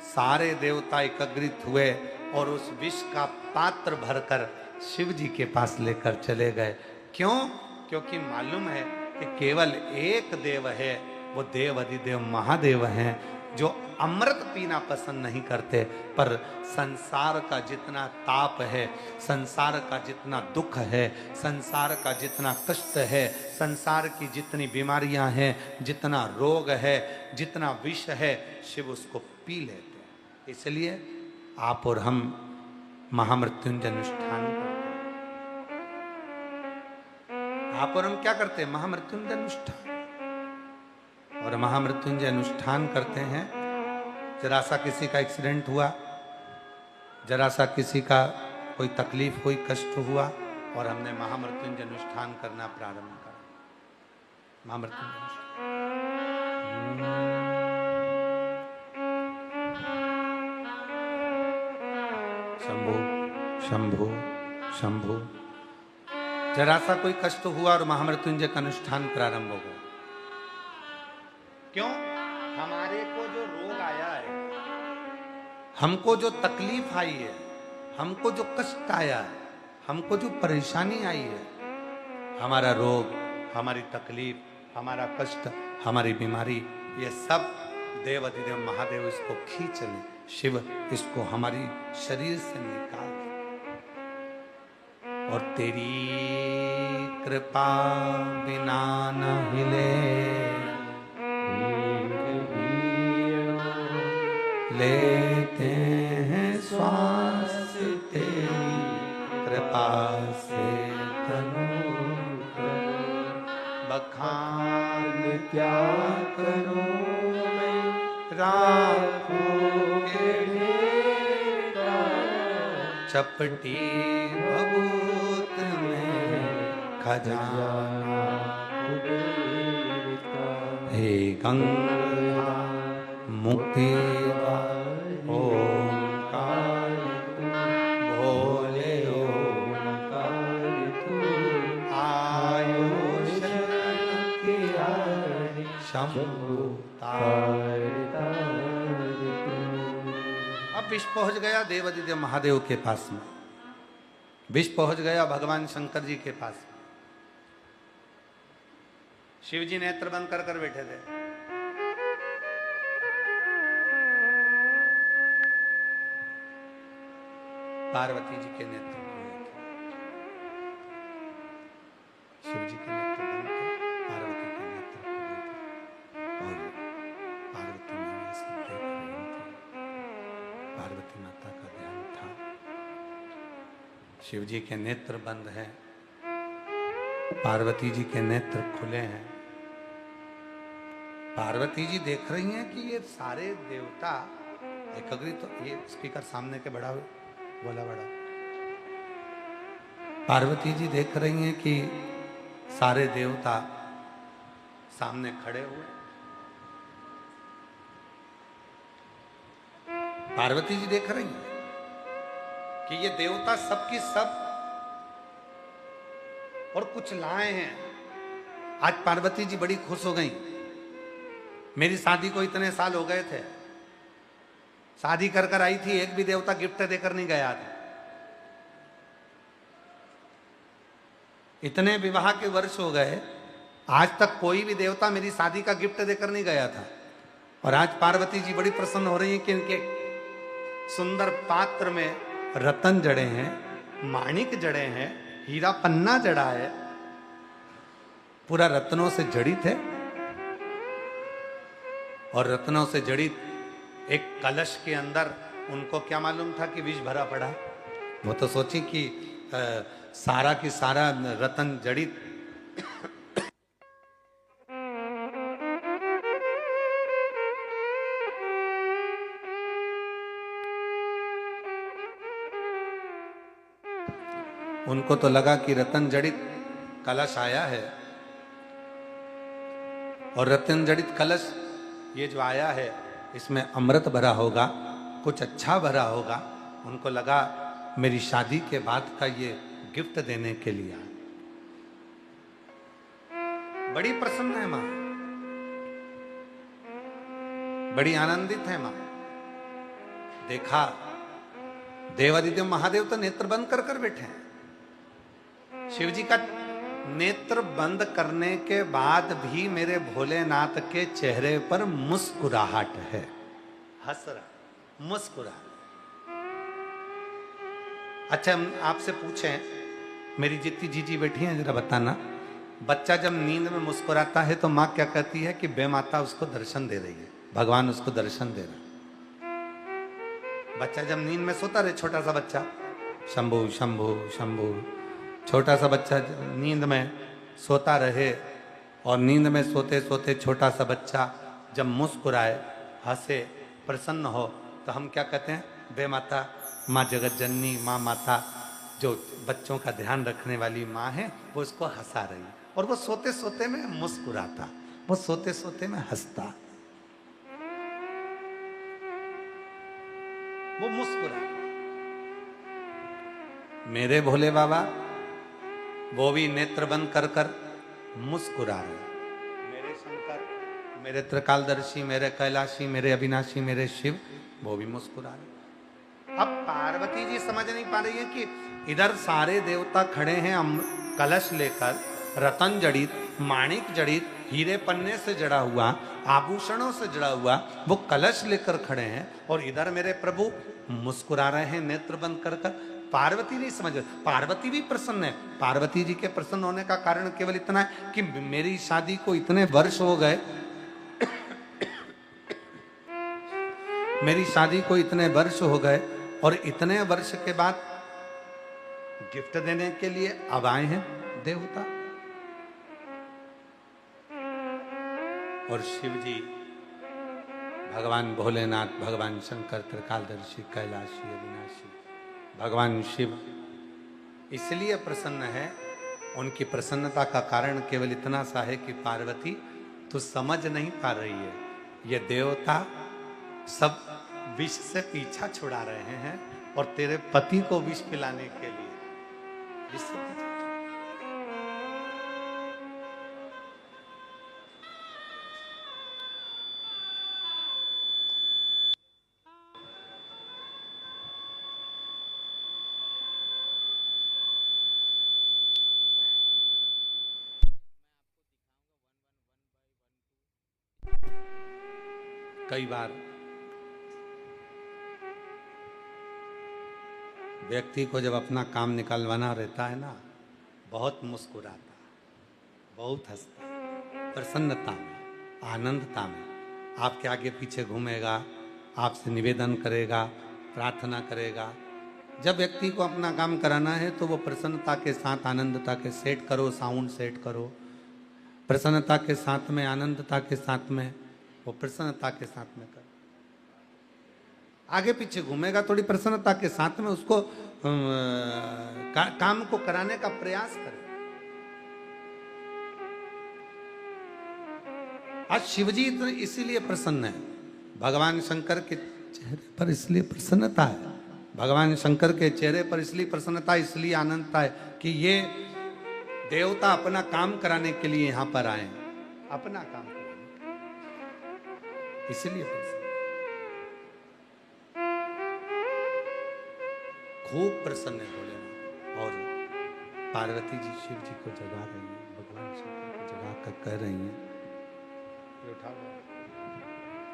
सारे देवता एकत्रित हुए और उस विष का पात्र भरकर शिव जी के पास लेकर चले गए। क्यों? क्योंकि मालूम है कि केवल एक देव है, वो देव अधिदेव महादेव हैं, जो अमृत पीना पसंद नहीं करते, पर संसार का जितना ताप है, संसार का जितना दुख है, संसार का जितना कष्ट है, संसार की जितनी बीमारियां हैं, जितना रोग है, जितना विष है, शिव उसको पी लेते हैं। इसलिए आप और हम महामृत्युंजय अनुष्ठान करते हैं। आप और हम क्या करते हैं? महामृत्युंजय अनुष्ठान। और महामृत्युंजय अनुष्ठान करते हैं। जरा सा किसी का एक्सीडेंट हुआ, जरा सा किसी का कोई तकलीफ हुई, कष्ट हुआ, और हमने महामृत्युंजय अनुष्ठान करना प्रारंभ करा। महामृत्युंजय शंभु शंभु शंभु। जरा सा कोई कष्ट हुआ और महामृत्युंजय का अनुष्ठान प्रारंभ हो गया। क्यों? हमारे को जो रोग आया है, हमको जो तकलीफ आई है, हमको जो कष्ट आया है, हमको जो परेशानी आई है, हमारा रोग, हमारी तकलीफ, हमारा कष्ट, हमारी बीमारी, ये सब देव अधिदेव महादेव इसको खींच लें, शिव इसको हमारी शरीर से निकाल, और तेरी कृपा बिना न हिले, लेते हैं श्वास तेरी कृपा से तनु, बखान क्या करूं मैं राखोगे मेरा, चपटी भभूत में खजाना, हे गंगा मुक्ति ओंकार भोले ओंकार आयुष शंभु अब विष पहुंच गया देवादिदेव महादेव के पास में, विष पहुंच गया भगवान शंकर जी के पास में। शिव जी नेत्र बंद कर बैठे थे। पार्वती जी के नेत्र खुले थे। शिव जी के नेत्र बंद थे, पार्वती के नेत्र खुले थे, और पार्वती माँ ये सब देख रही थी। पार्वती माता का ध्यान था। शिव जी के नेत्र बंद हैं, पार्वती जी के नेत्र खुले हैं। पार्वती जी देख रही हैं कि ये सारे देवता एकत्रित, तो ये स्पीकर सामने के बड़ा बोला बड़ा। पार्वती जी देख रही हैं कि सारे देवता सामने खड़े हुए। पार्वती जी देख रही हैं कि ये देवता सबकी सब और कुछ लाए हैं। आज पार्वती जी बड़ी खुश हो गई। मेरी शादी को इतने साल हो गए थे, शादी कर आई थी, एक भी देवता गिफ्ट देकर नहीं गया था। इतने विवाह के वर्ष हो गए, आज तक कोई भी देवता मेरी शादी का गिफ्ट देकर नहीं गया था। और आज पार्वती जी बड़ी प्रसन्न हो रही हैं कि इनके सुंदर पात्र में रतन जड़े हैं, माणिक जड़े हैं, हीरा पन्ना जड़ा है, पूरा रत्नों से जड़ित है। और रत्नों से जड़ित एक कलश के अंदर उनको क्या मालूम था कि विष भरा पड़ा है। वो तो सोची कि सारा की सारा रतन जड़ित। उनको तो लगा कि रतन जड़ित कलश आया है, और रतन जड़ित कलश ये जो आया है इसमें अमृत भरा होगा, कुछ अच्छा भरा होगा। उनको लगा मेरी शादी के बाद का ये गिफ्ट देने के लिए। बड़ी प्रसन्न है मां, बड़ी आनंदित है मां। देखा देवादिदेव महादेव तो नेत्र बंद कर बैठे हैं। शिव जी का नेत्र बंद करने के बाद भी मेरे भोलेनाथ के चेहरे पर मुस्कुराहट है, हंस रहा, मुस्कुरा। अच्छा, हम आपसे पूछें, मेरी जितनी जीजी बैठी हैं जरा बताना, बच्चा जब नींद में मुस्कुराता है तो माँ क्या कहती है कि बे माता उसको दर्शन दे रही है, भगवान उसको दर्शन दे रहा है। बच्चा जब नींद में सोता रहे, छोटा सा बच्चा, शंभु शंभु शंभु, छोटा सा बच्चा नींद में सोता रहे, और नींद में सोते सोते छोटा सा बच्चा जब मुस्कुराए, हंसे, प्रसन्न हो, तो हम क्या कहते हैं, बे माता, माँ जगत जननी, माँ माता जो बच्चों का ध्यान रखने वाली माँ है, वो उसको हंसा रही, और वो सोते सोते में मुस्कुराता, वो सोते सोते में हंसता, वो मुस्कुरा। मेरे भोले बाबा वो भी नेत्र बंद कर मुस्कुरा रहे। मेरे शंकर, मेरे त्रिकालदर्शी, मेरे कैलाशी, मेरे अविनाशी, मेरे शिव, वो भी मुस्कुरा रहे। अब पार्वती जी समझ नहीं पा रही है कि इधर सारे देवता खड़े हैं कलश लेकर, रतन जड़ित, माणिक जड़ित, हीरे पन्ने से जड़ा हुआ, आभूषणों से जुड़ा हुआ वो कलश लेकर खड़े हैं और इधर मेरे प्रभु मुस्कुरा रहे हैं नेत्र बंद कर कर। पार्वती नहीं समझ रही, पार्वती भी प्रसन्न है। पार्वती जी के प्रसन्न होने का कारण केवल इतना है कि मेरी शादी को इतने वर्ष हो गए, मेरी शादी को इतने वर्ष हो गए और इतने वर्ष के बाद गिफ्ट देने के लिए अब आए हैं देवता। और शिव जी, भगवान भोलेनाथ, भगवान शंकर, त्रिकालदर्शी, कैलाशी, अविनाशी, भगवान शिव इसलिए प्रसन्न है। उनकी प्रसन्नता का कारण केवल इतना सा है कि पार्वती तू समझ नहीं पा रही है, ये देवता सब विष से पीछा छुड़ा रहे हैं और तेरे पति को विष पिलाने के लिए विष से पीछा। कई बार व्यक्ति को जब अपना काम निकलवाना रहता है ना, बहुत मुस्कुराता, बहुत हंसता, प्रसन्नता में, आनंदता में आपके आगे पीछे घूमेगा, आपसे निवेदन करेगा, प्रार्थना करेगा। जब व्यक्ति को अपना काम कराना है तो वो प्रसन्नता के साथ, आनंदता के सेट करो, साउंड सेट करो, प्रसन्नता के साथ में, आनंदता के साथ में, वो प्रसन्नता के साथ में कर। आगे पीछे घूमेगा, थोड़ी प्रसन्नता के साथ में उसको काम को कराने का प्रयास करें। आज शिवजी इसीलिए प्रसन्न है, भगवान शंकर के चेहरे पर इसलिए प्रसन्नता है, भगवान शंकर के चेहरे पर इसलिए प्रसन्नता, इसलिए आनंदता है कि ये देवता अपना काम कराने के लिए यहां पर आए, अपना काम कराने, इसलिए प्रसन्न। खूब प्रसन्न है भोलेनाथ। और पार्वती जी शिव जी को जगा रही हैं, भगवान शंकर को जगा कर कह रही हैं,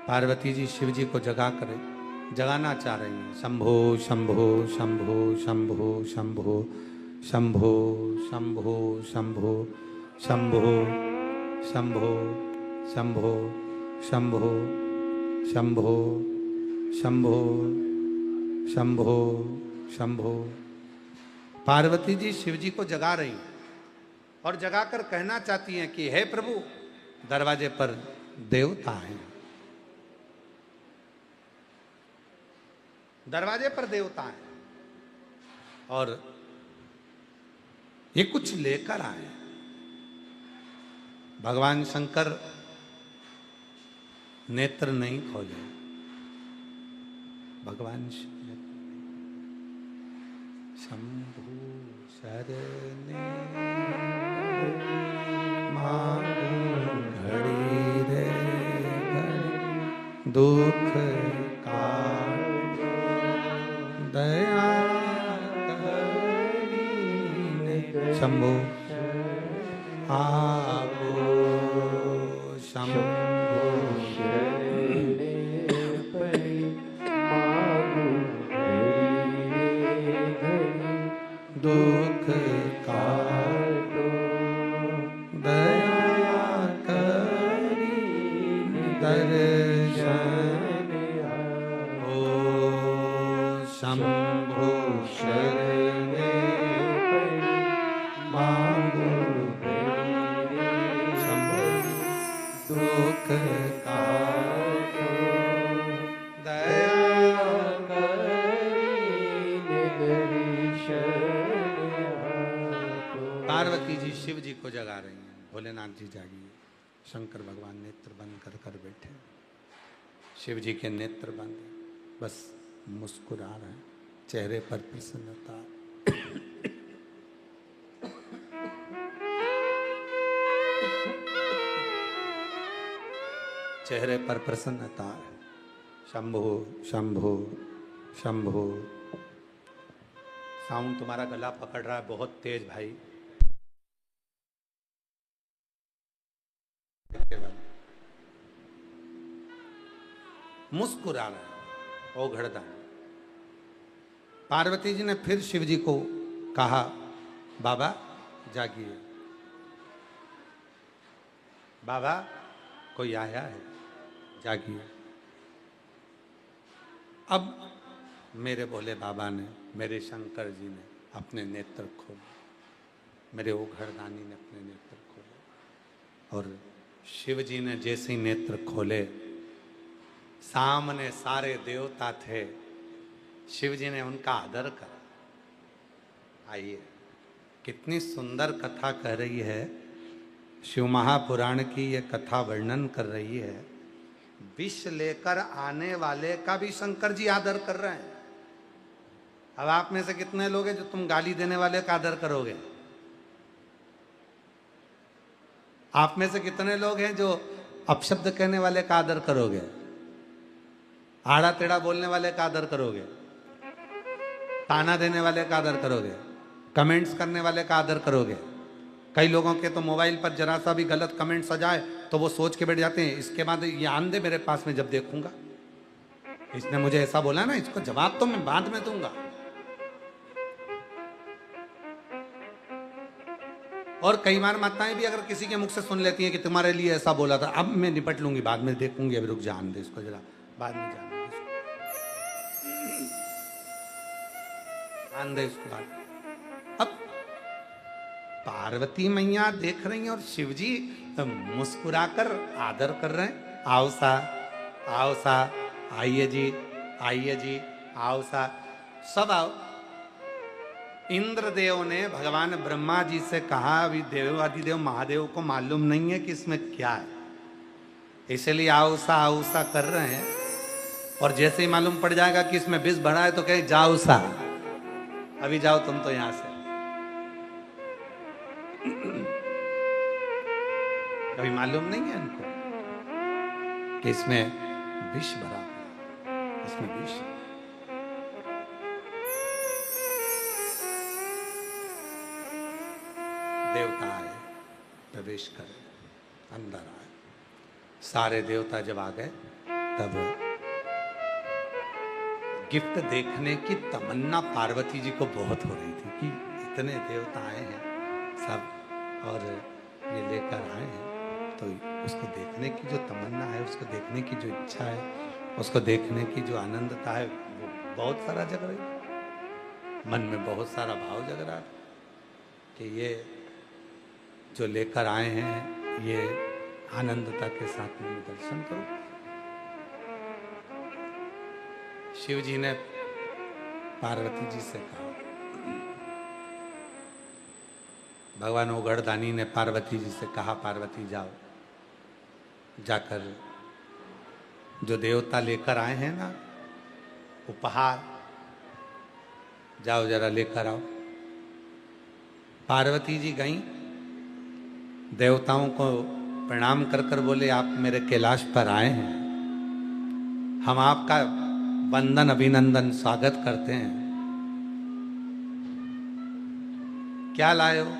पार्वती जी शिव जी को जगाना चाह रही हैं, शंभो शंभो शंभो शंभो शंभो शंभो शंभो शंभो शंभो शंभो शंभो शंभो शंभो शंभो शंभो शंभो। पार्वती जी शिव जी को जगा रही और जगाकर कहना चाहती हैं कि हे प्रभु, दरवाजे पर देवता हैं, दरवाजे पर देवता हैं और ये कुछ लेकर आए। भगवान शंकर नेत्र नहीं खोले, भगवान शंभु शरणे मांगू घड़ी रे घड़ी, दुख काट दया करी, शंभु आपो शंभु शरणे पड़ी, मांगू दुख काटो दया करी दर्शन ओ शंभो शरणे मांगो शंभो दुख काटो दया पार्वती जी शिव जी को जगा रही हैं, भोलेनाथ जी जागिए। शंकर भगवान नेत्र बंद कर कर बैठे, शिव जी के नेत्र बंद, बस मुस्कुरा रहे हैं, चेहरे पर प्रसन्नता। चेहरे पर प्रसन्नता है। शंभो शंभो शंभो। साउंड तुम्हारा गला पकड़ रहा है बहुत तेज भाई। मुस्कुरा रहे ओ घड़दानी। पार्वती जी ने फिर शिव जी को कहा, बाबा जागिए, बाबा कोई आया है, जागिए। अब मेरे भोले बाबा ने, मेरे शंकर जी ने अपने नेत्र खोले, मेरे ओ घड़दानी ने अपने नेत्र खोले, और शिव जी ने जैसे ही नेत्र खोले, सामने सारे देवता थे। शिव जी ने उनका आदर करा। आइए, कितनी सुंदर कथा कह रही है, शिव महापुराण की ये कथा वर्णन कर रही है। विष लेकर आने वाले का भी शंकर जी आदर कर रहे हैं। अब आप में से कितने लोग हैं जो तुम गाली देने वाले का आदर करोगे? आप में से कितने लोग हैं जो अपशब्द कहने वाले का आदर करोगे? आड़ा टेढ़ा बोलने वाले का आदर करोगे? ताना देने वाले का आदर करोगे? कमेंट्स करने वाले का आदर करोगे? कई लोगों के तो मोबाइल पर जरा सा भी गलत कमेंट्स आ जाए तो वो सोच के बैठ जाते हैं, इसके बाद ये आंदे मेरे पास में जब देखूंगा, इसने मुझे ऐसा बोला ना, इसको जवाब तो मैं बाद में दूंगा। और कई बार माताएं भी अगर किसी के मुख से सुन लेती हैं कि तुम्हारे लिए ऐसा बोला था, अब मैं निपट लूंगी, बाद में देखूंगी, अभी रुक जान दे इसको जरा, बाद में जान दे इसको, जान दे इसको बाद। अब पार्वती मैया देख रही हैं और शिव जी मुस्कुराकर आदर कर रहे हैं। आओ सा, आओ सा, आइए जी, आइए जी, आओ सा, सब आओ। इंद्रदेव ने भगवान ब्रह्मा जी से कहा, अभी देवादिदेव महादेव को मालूम नहीं है कि इसमें क्या है, इसलिए आओ सा कर रहे हैं। और जैसे ही मालूम पड़ जाएगा कि इसमें विष भरा है तो कहे जाओ सा, अभी जाओ तुम तो यहां से। कभी मालूम नहीं है इनको कि इसमें विष भरा, इसमें विष। देवता आए, प्रवेश करे, अंदर आए। सारे देवता जब आ गए तब गिफ्ट देखने की तमन्ना पार्वती जी को बहुत हो रही थी कि इतने देवता आए हैं सब और ये लेकर आए हैं, तो उसको देखने की जो तमन्ना है, उसको देखने की जो इच्छा है, उसको देखने की जो आनंदता है, वो बहुत सारा जग रही है। मन में बहुत सारा भाव जग रहा है कि ये जो लेकर आए हैं, ये आनंदता के साथ में दर्शन करो। शिव जी ने पार्वती जी से कहा, भगवान ओगढ़दानी ने पार्वती जी से कहा, पार्वती जाओ, जाकर जो देवता लेकर आए हैं ना उपहार, जाओ जरा लेकर आओ। पार्वती जी गईं, देवताओं को प्रणाम कर कर बोले, आप मेरे कैलाश पर आए हैं, हम आपका वंदन अभिनंदन स्वागत करते हैं। क्या लाए हो?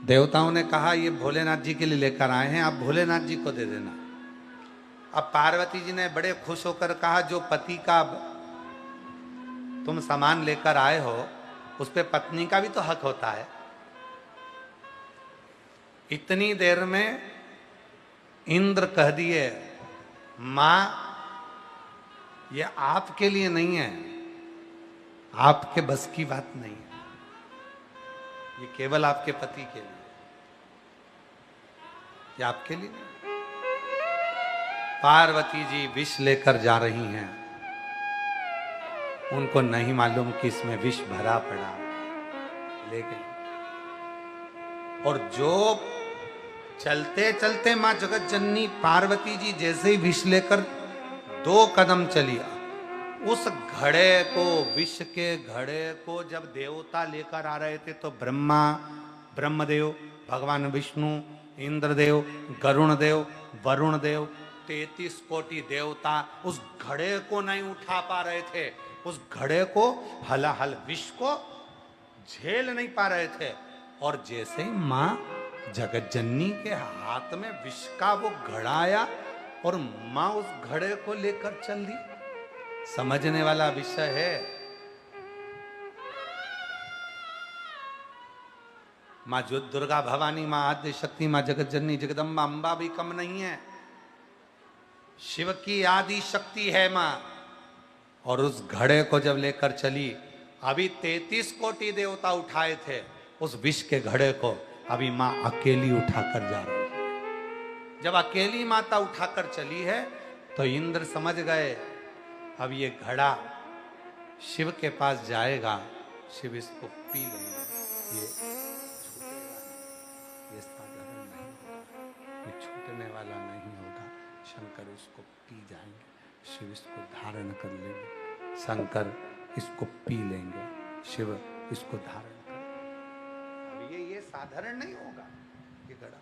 देवताओं ने कहा, ये भोलेनाथ जी के लिए लेकर आए हैं, आप भोलेनाथ जी को दे देना। अब पार्वती जी ने बड़े खुश होकर कहा, जो पति का तुम सामान लेकर आए हो उस पे पत्नी का भी तो हक होता है। इतनी देर में इंद्र कह दिए, मां ये आपके लिए नहीं है, आपके बस की बात नहीं है, ये केवल आपके पति के लिए, ये आपके लिए नहीं। पार्वती जी विष लेकर जा रही हैं, उनको नहीं मालूम कि इसमें विष भरा पड़ा, ले गई। और जो चलते चलते मां जगत जननी पार्वती जी जैसे ही विष लेकर 2 कदम चली, उस घड़े को, विष के घड़े को जब देवता लेकर आ रहे थे तो ब्रह्मा, ब्रह्मदेव, भगवान विष्णु, इंद्रदेव, गरुण देव, वरुण देव, 33 कोटि देवता उस घड़े को नहीं उठा पा रहे थे। उस घड़े को, हलाहल विष को झेल नहीं पा रहे थे। और जैसे ही मां जगत जननी के हाथ में विष का वो घड़ा आया, और मां उस घड़े को लेकर चल दी। समझने वाला विषय है। मां जो दुर्गा भवानी, मां आद्य शक्ति, मां जगत जननी जगदम्बा अंबा भी कम नहीं है। शिव की आदि शक्ति है मां। और उस घड़े को जब लेकर चली, अभी 33 कोटि देवता उठाए थे उस विष के घड़े को, अभी मां अकेली उठाकर जा रही है। जब अकेली माता उठाकर चली है तो इंद्र समझ गए अब ये घड़ा शिव के पास जाएगा, शिव इसको पी लेंगे, ये छूटेगा नहीं, ये साधारण नहीं होगा, ये छूटने वाला नहीं होगा। शंकर उसको पी जाएंगे, शिव इसको धारण कर लेंगे, शंकर इसको पी लेंगे, शिव इसको धारण कर लेंगे। अब ये साधारण नहीं होगा ये घड़ा।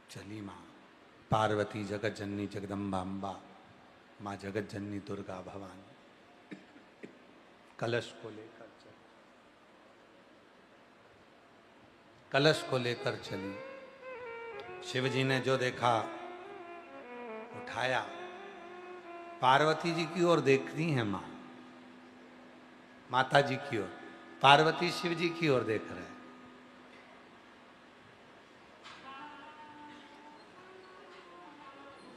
चली मां पार्वती, जगत जननी जगदम्बा अंबा, मां जगत जननी दुर्गा भवानी कलश को लेकर चली। कलश को लेकर चली। शिव जी ने जो देखा उठाया। पार्वती जी की ओर देखती हैं मां, माता जी की ओर, पार्वती शिव जी की ओर देख रहे हैं।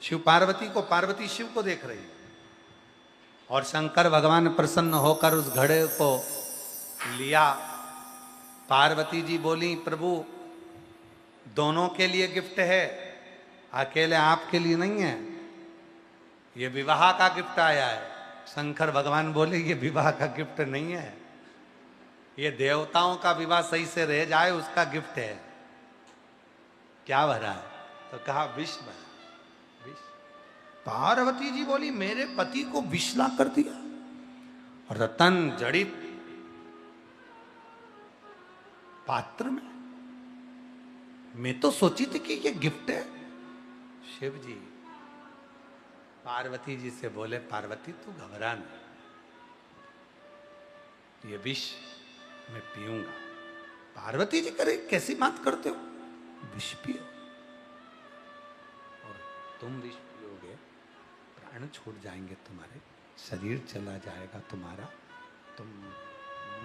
शिव पार्वती को, पार्वती शिव को देख रही है। और शंकर भगवान प्रसन्न होकर उस घड़े को लिया। पार्वती जी बोली, प्रभु दोनों के लिए गिफ्ट है, अकेले आपके लिए नहीं है, ये विवाह का गिफ्ट आया है। शंकर भगवान बोले ये विवाह का गिफ्ट नहीं है, ये देवताओं का विवाह सही से रह जाए उसका गिफ्ट है। क्या भरा है? तो कहा विष भरा। विष। पार्वती जी बोली मेरे पति को विष ला कर दिया, और रतन जड़ित पात्र में। मैं तो सोची थी कि ये गिफ्ट है। शिव जी पार्वती जी से बोले, पार्वती तू घबरा नहीं, ये विष मैं पीऊंगा। पार्वती जी करे कैसी बात करते हो, विष पियो, और तुम विष पियोगे प्राण छूट जाएंगे तुम्हारे, शरीर चला जाएगा तुम्हारा, तुम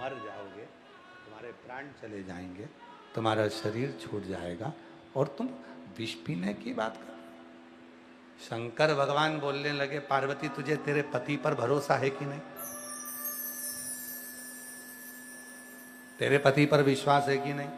मर जाओगे, तुम्हारे प्राण चले जाएंगे, तुम्हारा शरीर छूट जाएगा, और तुम विष पीने की बात कर। शंकर भगवान बोलने लगे, पार्वती तुझे तेरे पति पर भरोसा है कि नहीं? तेरे पति पर विश्वास है कि नहीं?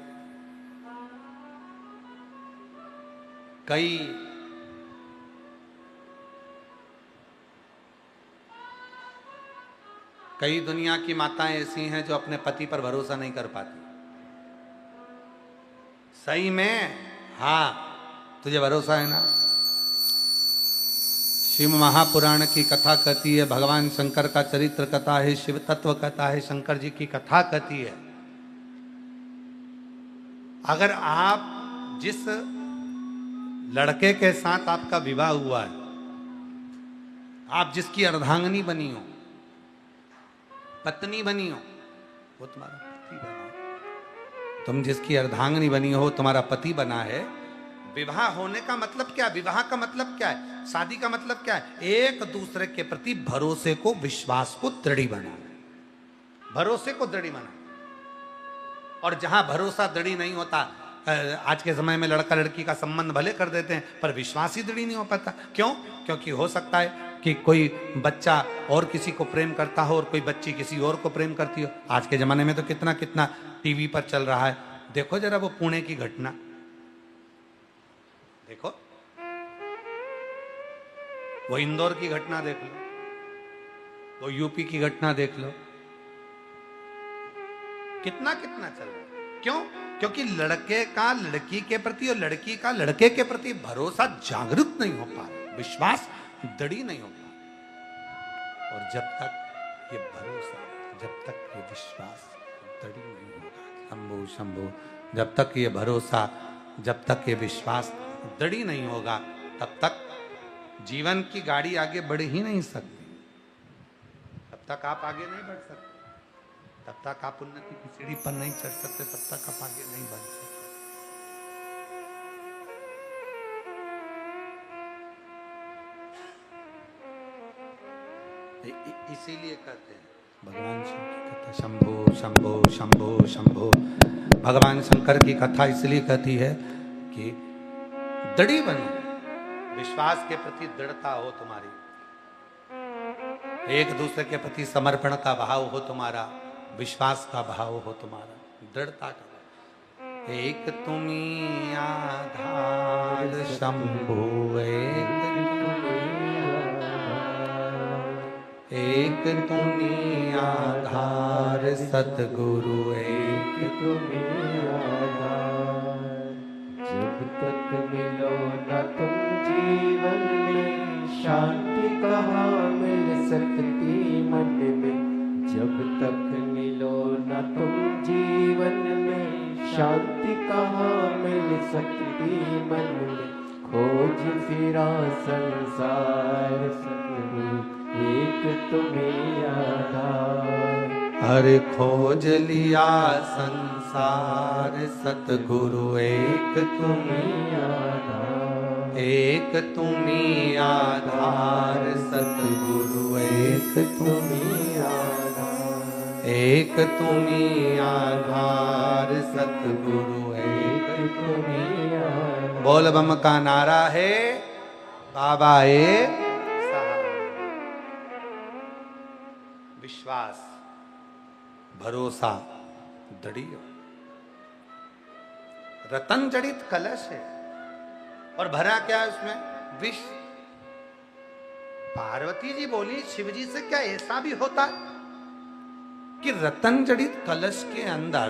कई दुनिया की माताएं ऐसी हैं जो अपने पति पर भरोसा नहीं कर पाती। सही में? हाँ, तुझे भरोसा है ना? शिव महापुराण की कथा कहती है, भगवान शंकर का चरित्र कथा है, शिव तत्व कथा है, शंकर जी की कथा कहती है। अगर आप जिस लड़के के साथ आपका विवाह हुआ है, आप जिसकी अर्धांगिनी बनी हो, पत्नी बनी हो, वो तुम्हारा पति बना है। तुम जिसकी अर्धांगिनी बनी हो, तुम्हारा पति बना है। विवाह होने का मतलब क्या? विवाह का मतलब क्या है? शादी का मतलब क्या है? एक दूसरे के प्रति भरोसे को, विश्वास को दृढ़ी बनाना, भरोसे को दृढ़ी बनाना। और जहां भरोसा दृढ़ी नहीं होता, आज के समय में लड़का लड़की का संबंध भले कर देते हैं पर विश्वास ही दृढ़ी नहीं हो पाता। क्यों? क्योंकि हो सकता है कि कोई बच्चा और किसी को प्रेम करता हो और कोई बच्ची किसी और को प्रेम करती हो। आज के जमाने में तो कितना कितना टीवी पर चल रहा है। देखो जरा वो पुणे की घटना, देखो वो इंदौर की घटना देख लो, वो यूपी की घटना देख लो, कितना कितना चल रहा है। क्यों? क्योंकि लड़के का लड़की के प्रति और लड़की का लड़के के प्रति भरोसा जागृत नहीं हो पा रहा, विश्वास दृढ़ी नहीं हो पा। और जब तक ये भरोसा, जब तक ये विश्वास दृढ़ी नहीं होगा, शंभु शंभु, जब तक ये भरोसा, जब तक ये विश्वास दृढ़ी नहीं होगा, तब तक जीवन की गाड़ी आगे बढ़ ही नहीं सकती। तब तक आप आगे नहीं बढ़ सकते, तब तक आप उन्नति की सीढ़ी पर नहीं चढ़ सकते, तब तक आप आगे नहीं बढ़ सकते। इसीलिए कहते हैं भगवान शिव की कथा शंभो शंभो शंभो शंभो। भगवान शंकर की कथा इसलिए कहती है कि दृढ़ बनो, विश्वास के प्रति दृढ़ता हो तुम्हारी, एक दूसरे के प्रति समर्पण का भाव हो तुम्हारा, विश्वास का भाव हो तुम्हारा, दृढ़ता का। एक तुम्ही आधार शंभु, एक तुम्ही आधार सतगुरु, एक तुम्ही आधार। जब तक मिलो न तुम जीवन में, शांति कहाँ मिल सकती मन में। जब तक मिलो न तुम जीवन में, शांति कहाँ मिल सकती मन में। खोज फिरा संसार सतगुरु, एक तुम्ही आधार। हर खोज लिया संसार सतगुरु, एक तुम्ही आधार। एक तुम्ही आधार सतगुरु, एक तुम्ही आधार। एक तुम्ही आधार सतगुरु, एक तुम्ही आधार। बोल बम का नारा है, बाबा एक सहारा। विश्वास, भरोसा, दृढ़। रतन जड़ित कलश है और भरा क्या है उसमें? विष। पार्वती जी बोली शिव जी से, क्या ऐसा भी होता है कि रतन जड़ित कलश के अंदर,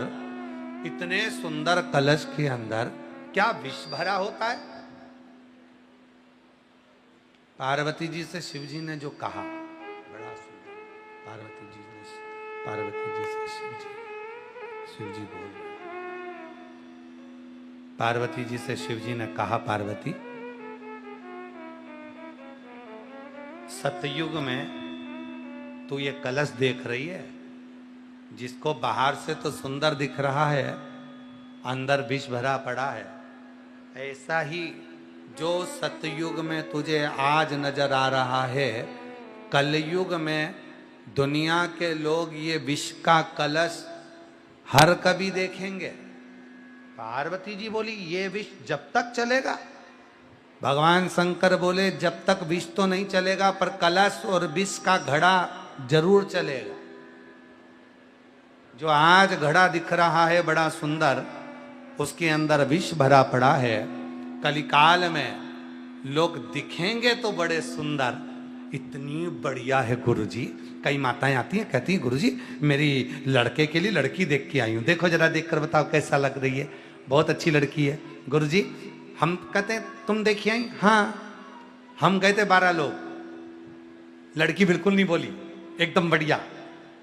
इतने सुंदर कलश के अंदर क्या विष भरा होता है? पार्वती जी से शिव जी ने जो कहा, बड़ा सुंदर। पार्वती जी से शिव जी बोल रहे। पार्वती जी से शिव जी ने कहा, पार्वती सतयुग में तू ये कलश देख रही है, जिसको बाहर से तो सुंदर दिख रहा है, अंदर विष भरा पड़ा है। ऐसा ही जो सतयुग में तुझे आज नजर आ रहा है, कलयुग में दुनिया के लोग ये विष का कलश हर कभी देखेंगे। पार्वती जी बोली ये विष जब तक चलेगा। भगवान शंकर बोले जब तक विष तो नहीं चलेगा, पर कलश और विष का घड़ा जरूर चलेगा। जो आज घड़ा दिख रहा है बड़ा सुंदर, उसके अंदर विष भरा पड़ा है। कलिकाल में लोग दिखेंगे तो बड़े सुंदर, इतनी बढ़िया है गुरुजी। कई माताएं आती हैं, कहती हैं गुरुजी मेरी लड़के के लिए लड़की देख के आई हूं, देखो जरा देख कर बताओ कैसा लग रही है, बहुत अच्छी लड़की है गुरुजी। हम कहते हैं तुम देखी आई? हाँ, हम गए थे 12 लोग, लड़की बिल्कुल नहीं बोली, एकदम बढ़िया,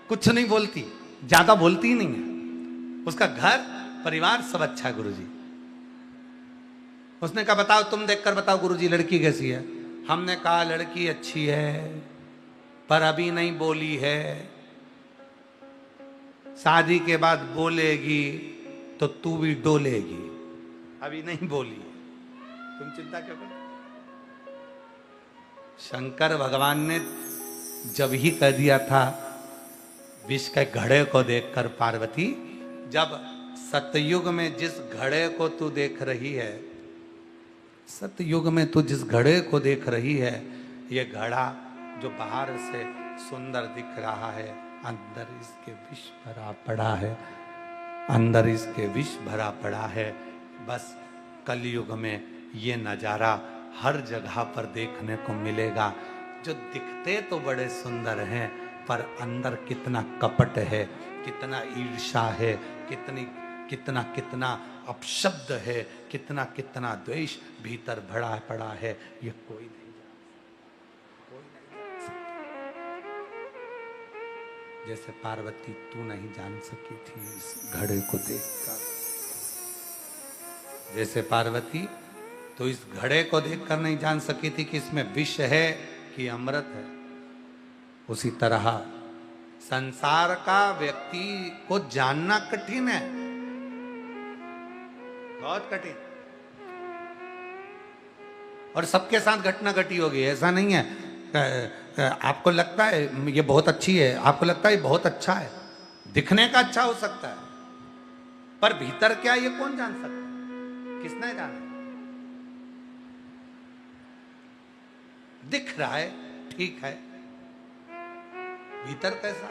कुछ नहीं बोलती, ज्यादा बोलती ही नहीं है, उसका घर परिवार सब अच्छा है गुरुजी। उसने कहा बताओ तुम देखकर बताओ गुरुजी लड़की कैसी है। हमने कहा लड़की अच्छी है पर अभी नहीं बोली है, शादी के बाद बोलेगी तो तू भी डोलेगी, अभी नहीं बोली है, तुम चिंता क्यों कर। शंकर भगवान ने जब ही कह दिया था विष के घड़े को देखकर, पार्वती जब सतयुग में जिस घड़े को तू देख रही है, सतयुग में तू जिस घड़े को देख रही है, ये घड़ा जो बाहर से सुंदर दिख रहा है, अंदर इसके विष भरा पड़ा है, अंदर इसके विष भरा पड़ा है। बस कलयुग में ये नजारा हर जगह पर देखने को मिलेगा। जो दिखते तो बड़े सुंदर हैं, पर अंदर कितना कपट है, कितना ईर्ष्या है, कितना कितना अपशब्द है, कितना कितना द्वेष भीतर भरा पड़ा है, ये कोई नहीं जान सकता। जैसे पार्वती तू नहीं जान सकी थी इस घड़े को देखकर, जैसे पार्वती तो इस घड़े को देखकर नहीं जान सकी थी कि इसमें विष है कि अमृत है, उसी तरह संसार का व्यक्ति को जानना कठिन है, बहुत कठिन। और सबके साथ घटना घटी होगी, ऐसा नहीं है आपको लगता है ये बहुत अच्छी है, आपको लगता है ये बहुत अच्छा है, दिखने का अच्छा हो सकता है, पर भीतर क्या ये कौन जान सकता है? किसने जाना? दिख रहा है ठीक है, भीतर कैसा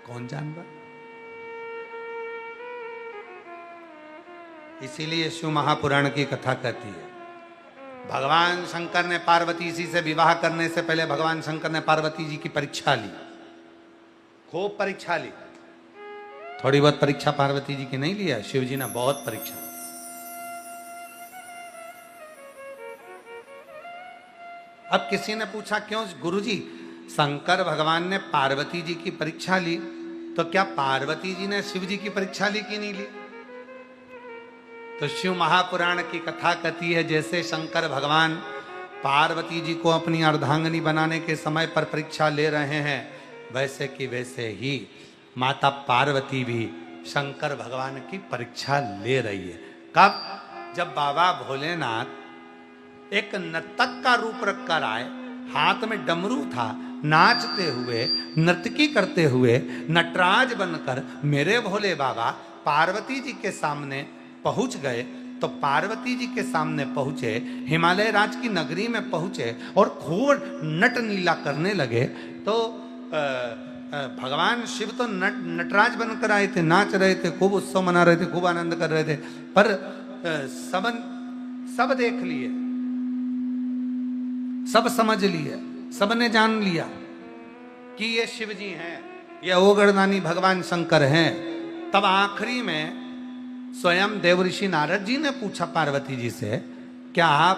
कौन जानता? इसीलिए शिव महापुराण की कथा कहती है, भगवान शंकर ने पार्वती जी से विवाह करने से पहले भगवान शंकर ने पार्वती जी की परीक्षा ली, खूब परीक्षा ली। थोड़ी बहुत परीक्षा पार्वती जी की नहीं लिया, शिव जी ने बहुत परीक्षा ली। अब किसी ने पूछा क्यों गुरुजी, शंकर भगवान ने पार्वती जी की परीक्षा ली, तो क्या पार्वती जी ने शिव जी की परीक्षा ली कि नहीं ली? तो शिव महापुराण की कथा कहती है, जैसे शंकर भगवान पार्वती जी को अपनी अर्धांगिनी बनाने के समय पर परीक्षा ले रहे हैं, वैसे कि वैसे ही माता पार्वती भी शंकर भगवान की परीक्षा ले रही है। कब? जब बाबा भोलेनाथ एक नर्तक का रूप रखकर आए, हाथ में डमरू था, नाचते हुए नर्तकी करते हुए नटराज बनकर मेरे भोले बाबा पार्वती जी के सामने पहुंच गए। तो पार्वती जी के सामने पहुंचे, हिमालय राज की नगरी में पहुंचे और खूब नट नीला करने लगे। तो भगवान शिव तो नटराज बनकर आए थे, नाच रहे थे, खूब उत्सव मना रहे थे, खूब आनंद कर रहे थे, पर सब देख लिए, सब समझ लिए, सबने जान लिया कि ये शिव जी हैं, ये ओगरदानी भगवान शंकर हैं। तब आखिरी में स्वयं देवऋषि नारद जी ने पूछा पार्वती जी से, क्या आप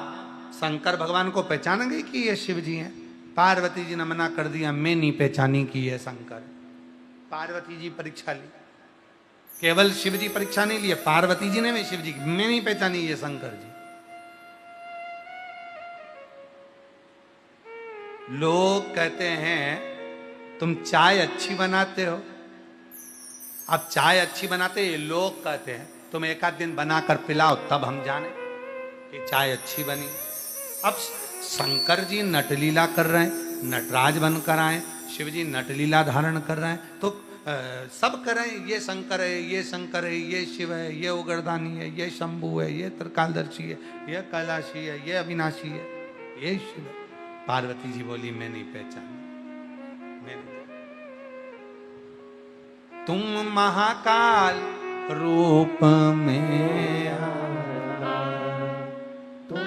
शंकर भगवान को पहचानेंगे कि ये शिव जी हैं? पार्वती जी ने मना कर दिया, मैं नहीं पहचानी कि ये शंकर। पार्वती जी परीक्षा ली, केवल शिव जी परीक्षा नहीं लिए, पार्वती जी ने भी शिव जी की, मैं नहीं पहचानी ये शंकर जी। लोग कहते हैं तुम चाय अच्छी बनाते हो, अब चाय अच्छी बनाते, ये लोग कहते हैं तुम एक आध दिन बनाकर पिलाओ तब हम जाने कि चाय अच्छी बनी। अब शंकर जी नटलीला कर रहे हैं, नटराज बनकर आए, शिव जी नटलीला धारण कर रहे हैं, तो सब कर रहे हैं, ये शंकर है, ये शंकर है, ये शिव है, ये उगरदानी है, ये शंभु है, ये त्रिकालदर्शी है, ये कैलाशी है, ये अविनाशी है, ये शिव है। पार्वती जी बोली मैं नहीं पहचानी, मैं नहीं। तुम महाकाल रूप में आना, तुम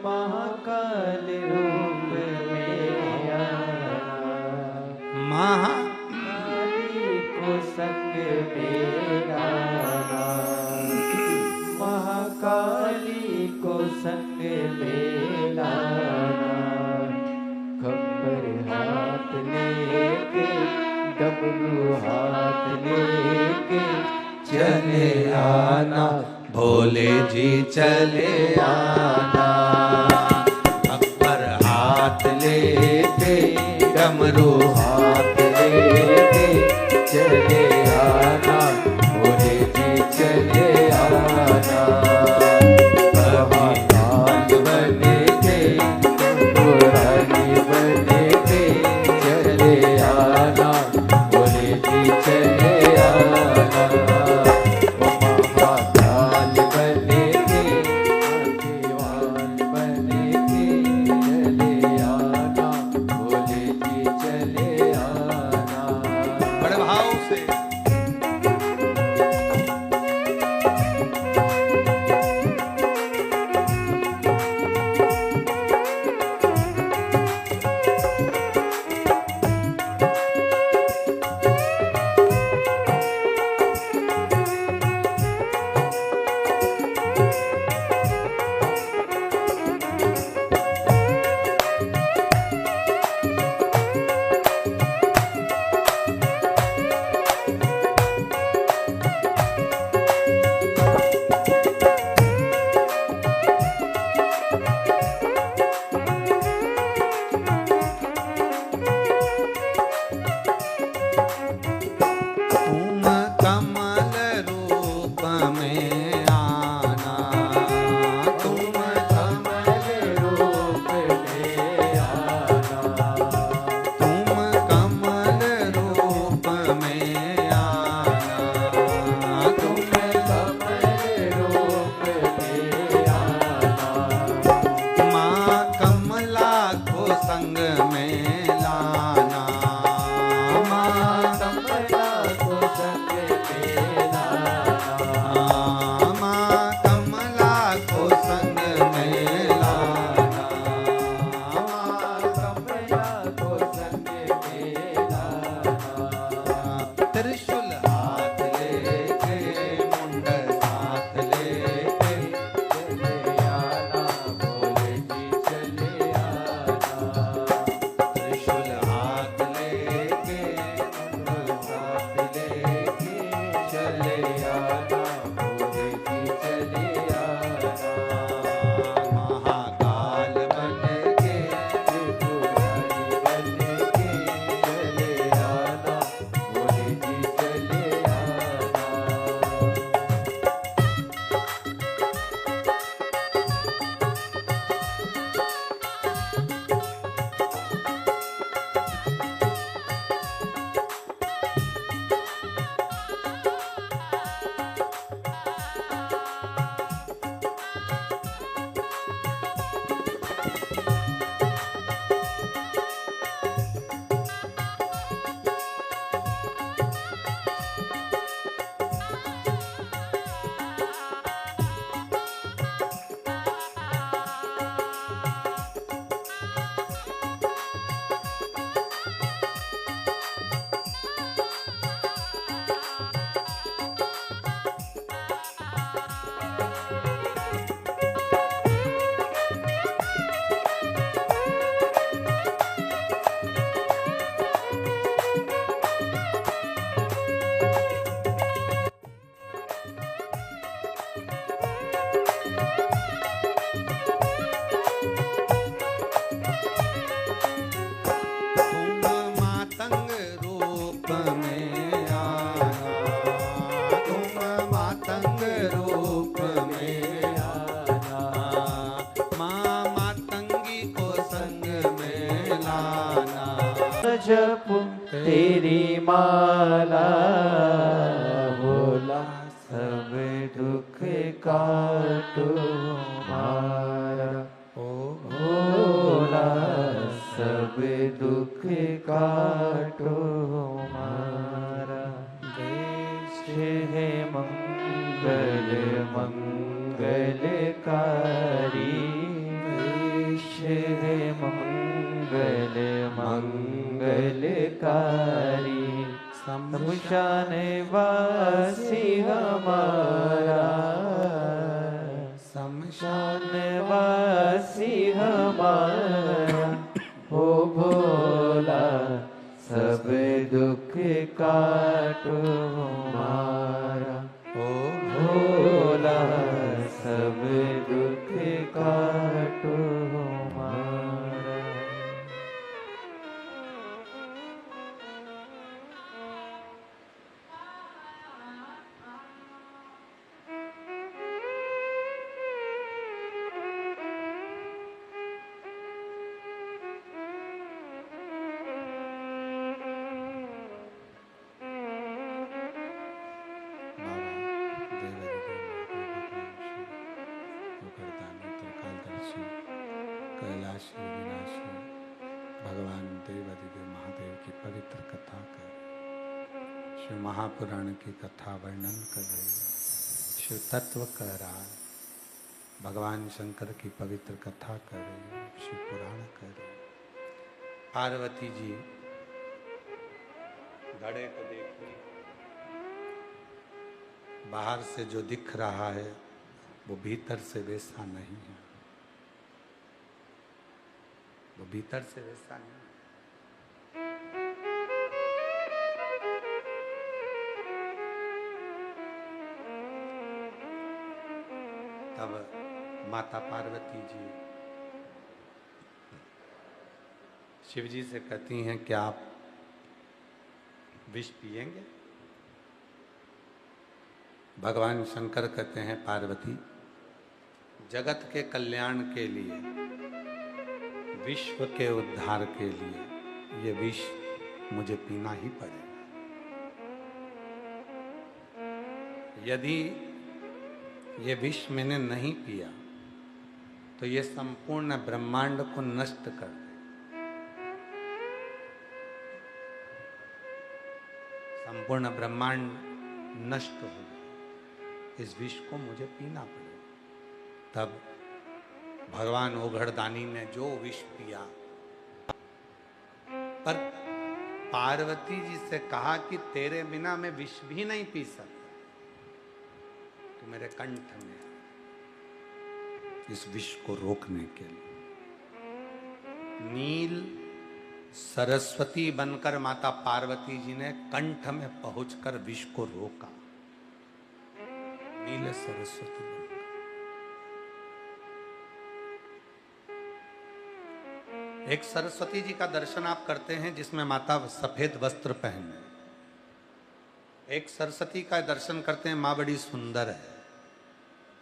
महाकाल रूप में आना, महाकाली को संग में लाना, महाकाली को संग में लाना, खप्पर हाथ लेके डमरू हाथ लेके चले आना, भोले जी चले आना, खप्पर हाथ लेके डमरू हाथ लेके चले आना, भोले जी चले आना, महाकाल बने के पुरानी बने के चले आना, भोले जी चले आना, महाकाल बने के दीवान बने के चले आना, भोले जी चले आना। बड़े भाव से कमला को संग में लाना, माँ कमला को संग में लाना, कमला को संग में लाना, त्रिशूल हाथ लेके मुंड साथ लेके चले आना भोले जी चले आना, त्रिशूल हाथ लेके मुंड साथ लेके चले आना भोले जी चले आना, महाकाल बन के त्रिपुरारी बन के चले आना भोले जी चले आना। तुम मातंग रूप में आना, तुम मातंग रूप में आना, माँ मातंगी को संग में लाना, जपू तेरी माला भोला सब दुख काटो मारा, ओ भोला सब दुख काटो मारा, देश है मंगल मंगलकारी, देश है मंगल मंगलकारी, शमशान वासी हमारा, शमशान वासी हमारा, हो भोला सब दुख काटो हमारा, ओ भोला सब दुख काटो हमारा। कैलाशी विनाशी भगवान देवादिदेव महादेव की पवित्र कथा कर, शिव महापुराण की कथा वर्णन करे, शिव तत्व कह रहा है, भगवान शंकर की पवित्र कथा करे, शिव पुराण करे। पार्वती जी घड़े को देखी, बाहर से जो दिख रहा है वो भीतर से वैसा नहीं है, वो भीतर से वैसा नहीं है। तब माता पार्वती जी शिव जी से कहती हैं, क्या आप विष पिएंगे? भगवान शंकर कहते हैं, पार्वती, जगत के कल्याण के लिए, विश्व के उद्धार के लिए ये विष मुझे पीना ही पड़ेगा। यदि ये विष मैंने नहीं पिया तो ये संपूर्ण ब्रह्मांड को नष्ट कर दे। संपूर्ण ब्रह्मांड नष्ट हो गया, इस विष को मुझे पीना पड़ेगा। तब भगवान ओघड़दानी ने जो विष पिया, पर पार्वती जी से कहा कि तेरे बिना मैं विष भी नहीं पी सकता, तो मेरे कंठ में इस विष को रोकने के लिए नील सरस्वती बनकर माता पार्वती जी ने कंठ में पहुंचकर विष को रोका। नील सरस्वती बनकर एक सरस्वती जी का दर्शन आप करते हैं जिसमें माता सफेद वस्त्र पहने, एक सरस्वती का दर्शन करते हैं माँ बड़ी सुंदर है,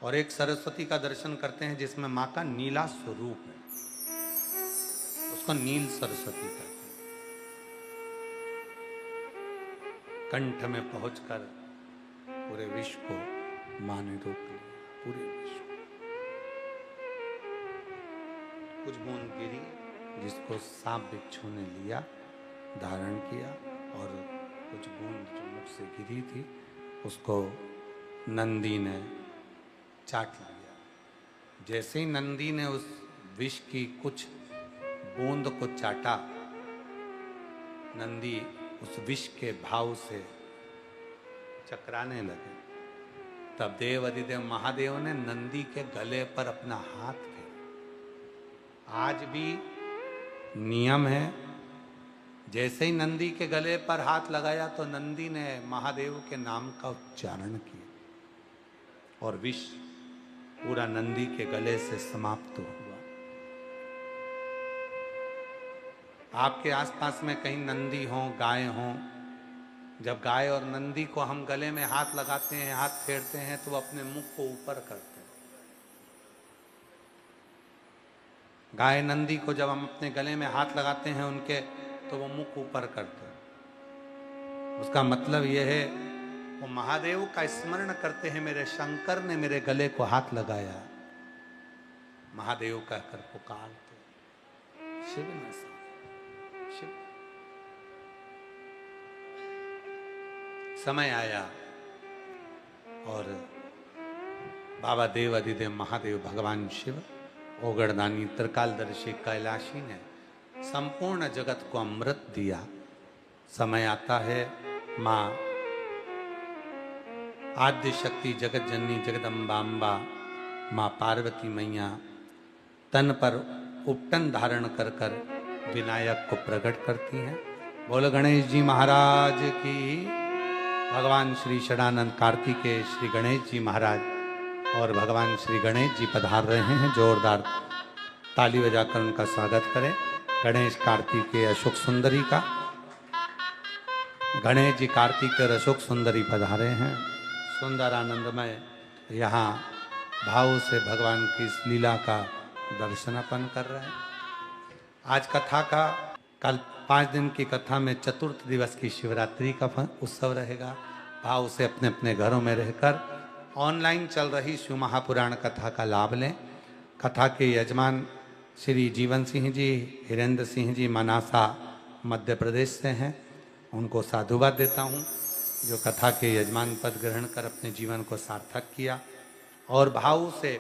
और एक सरस्वती का दर्शन करते हैं जिसमें माँ का नीला स्वरूप है, उसको नील सरस्वती कहते हैं। कंठ में पहुंचकर पूरे विश्व को माँ ने रोक लिया, पूरे विश्व कुछ बूंद गिरी जिसको सांप बिच्छू ने लिया, धारण किया, और कुछ बूंद जो मुख से गिरी थी उसको नंदी ने चाट लिया। जैसे ही नंदी ने उस विष की कुछ बूंद को चाटा, नंदी उस विष के भाव से चकराने लगे। तब देव अधिदेव महादेव ने नंदी के गले पर अपना हाथ फेरा। आज भी नियम है, जैसे ही नंदी के गले पर हाथ लगाया तो नंदी ने महादेव के नाम का उच्चारण किया और विष पूरा नंदी के गले से समाप्त हुआ। आपके आसपास में कहीं नंदी हो, गाय हो, जब गाय और नंदी को हम गले में हाथ लगाते हैं, हाथ फेरते हैं, तो वो अपने मुख को ऊपर करते हैं। गाय नंदी को जब हम अपने गले में हाथ लगाते हैं उनके, तो वो मुख ऊपर करते हैं। उसका मतलब यह है वो महादेव का स्मरण करते हैं, मेरे शंकर ने मेरे गले को हाथ लगाया, महादेव कहकर पुकारते। शिव न शिव। समय आया और बाबा देव अधिदेव महादेव भगवान शिव ओगड़दानी त्रिकालदर्शी कैलाशी ने संपूर्ण जगत को अमृत दिया। समय आता है माँ आद्य शक्ति जगत जननी जगदम्बाम्बा माँ पार्वती मैया तन पर उपटन धारण कर कर विनायक को प्रकट करती हैं। बोल गणेश जी महाराज की। भगवान श्री षडानंद कार्तिकेय श्री गणेश जी महाराज और भगवान श्री गणेश जी पधार रहे हैं। जोरदार ताली बजाकर उनका स्वागत करें। गणेश कार्तिकेय अशोक सुंदरी का, गणेश जी कार्तिकेय अशोक सुंदरी पधारे हैं। सुंदर आनंदमय यहाँ भाव से भगवान की इस लीला का दर्शन अपन कर रहे हैं। आज कथा का, कल 5 दिन की कथा में चतुर्थ दिवस की शिवरात्रि का उत्सव रहेगा। भाव से अपने अपने घरों में रहकर ऑनलाइन चल रही शिव महापुराण कथा का लाभ लें। कथा के यजमान श्री जीवन सिंह जी, हिरेंद्र सिंह जी मनासा मध्य प्रदेश से हैं। उनको साधुवाद देता हूँ जो कथा के यजमान पद ग्रहण कर अपने जीवन को सार्थक किया। और भाव से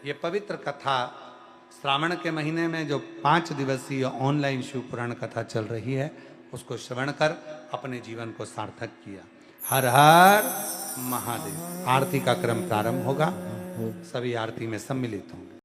ये पवित्र कथा श्रावण के महीने में जो 5 दिवसीय ऑनलाइन शिव पुराण कथा चल रही है उसको श्रवण कर अपने जीवन को सार्थक किया। हर हर महादेव। आरती का क्रम प्रारंभ होगा, सभी आरती में सम्मिलित होंगे।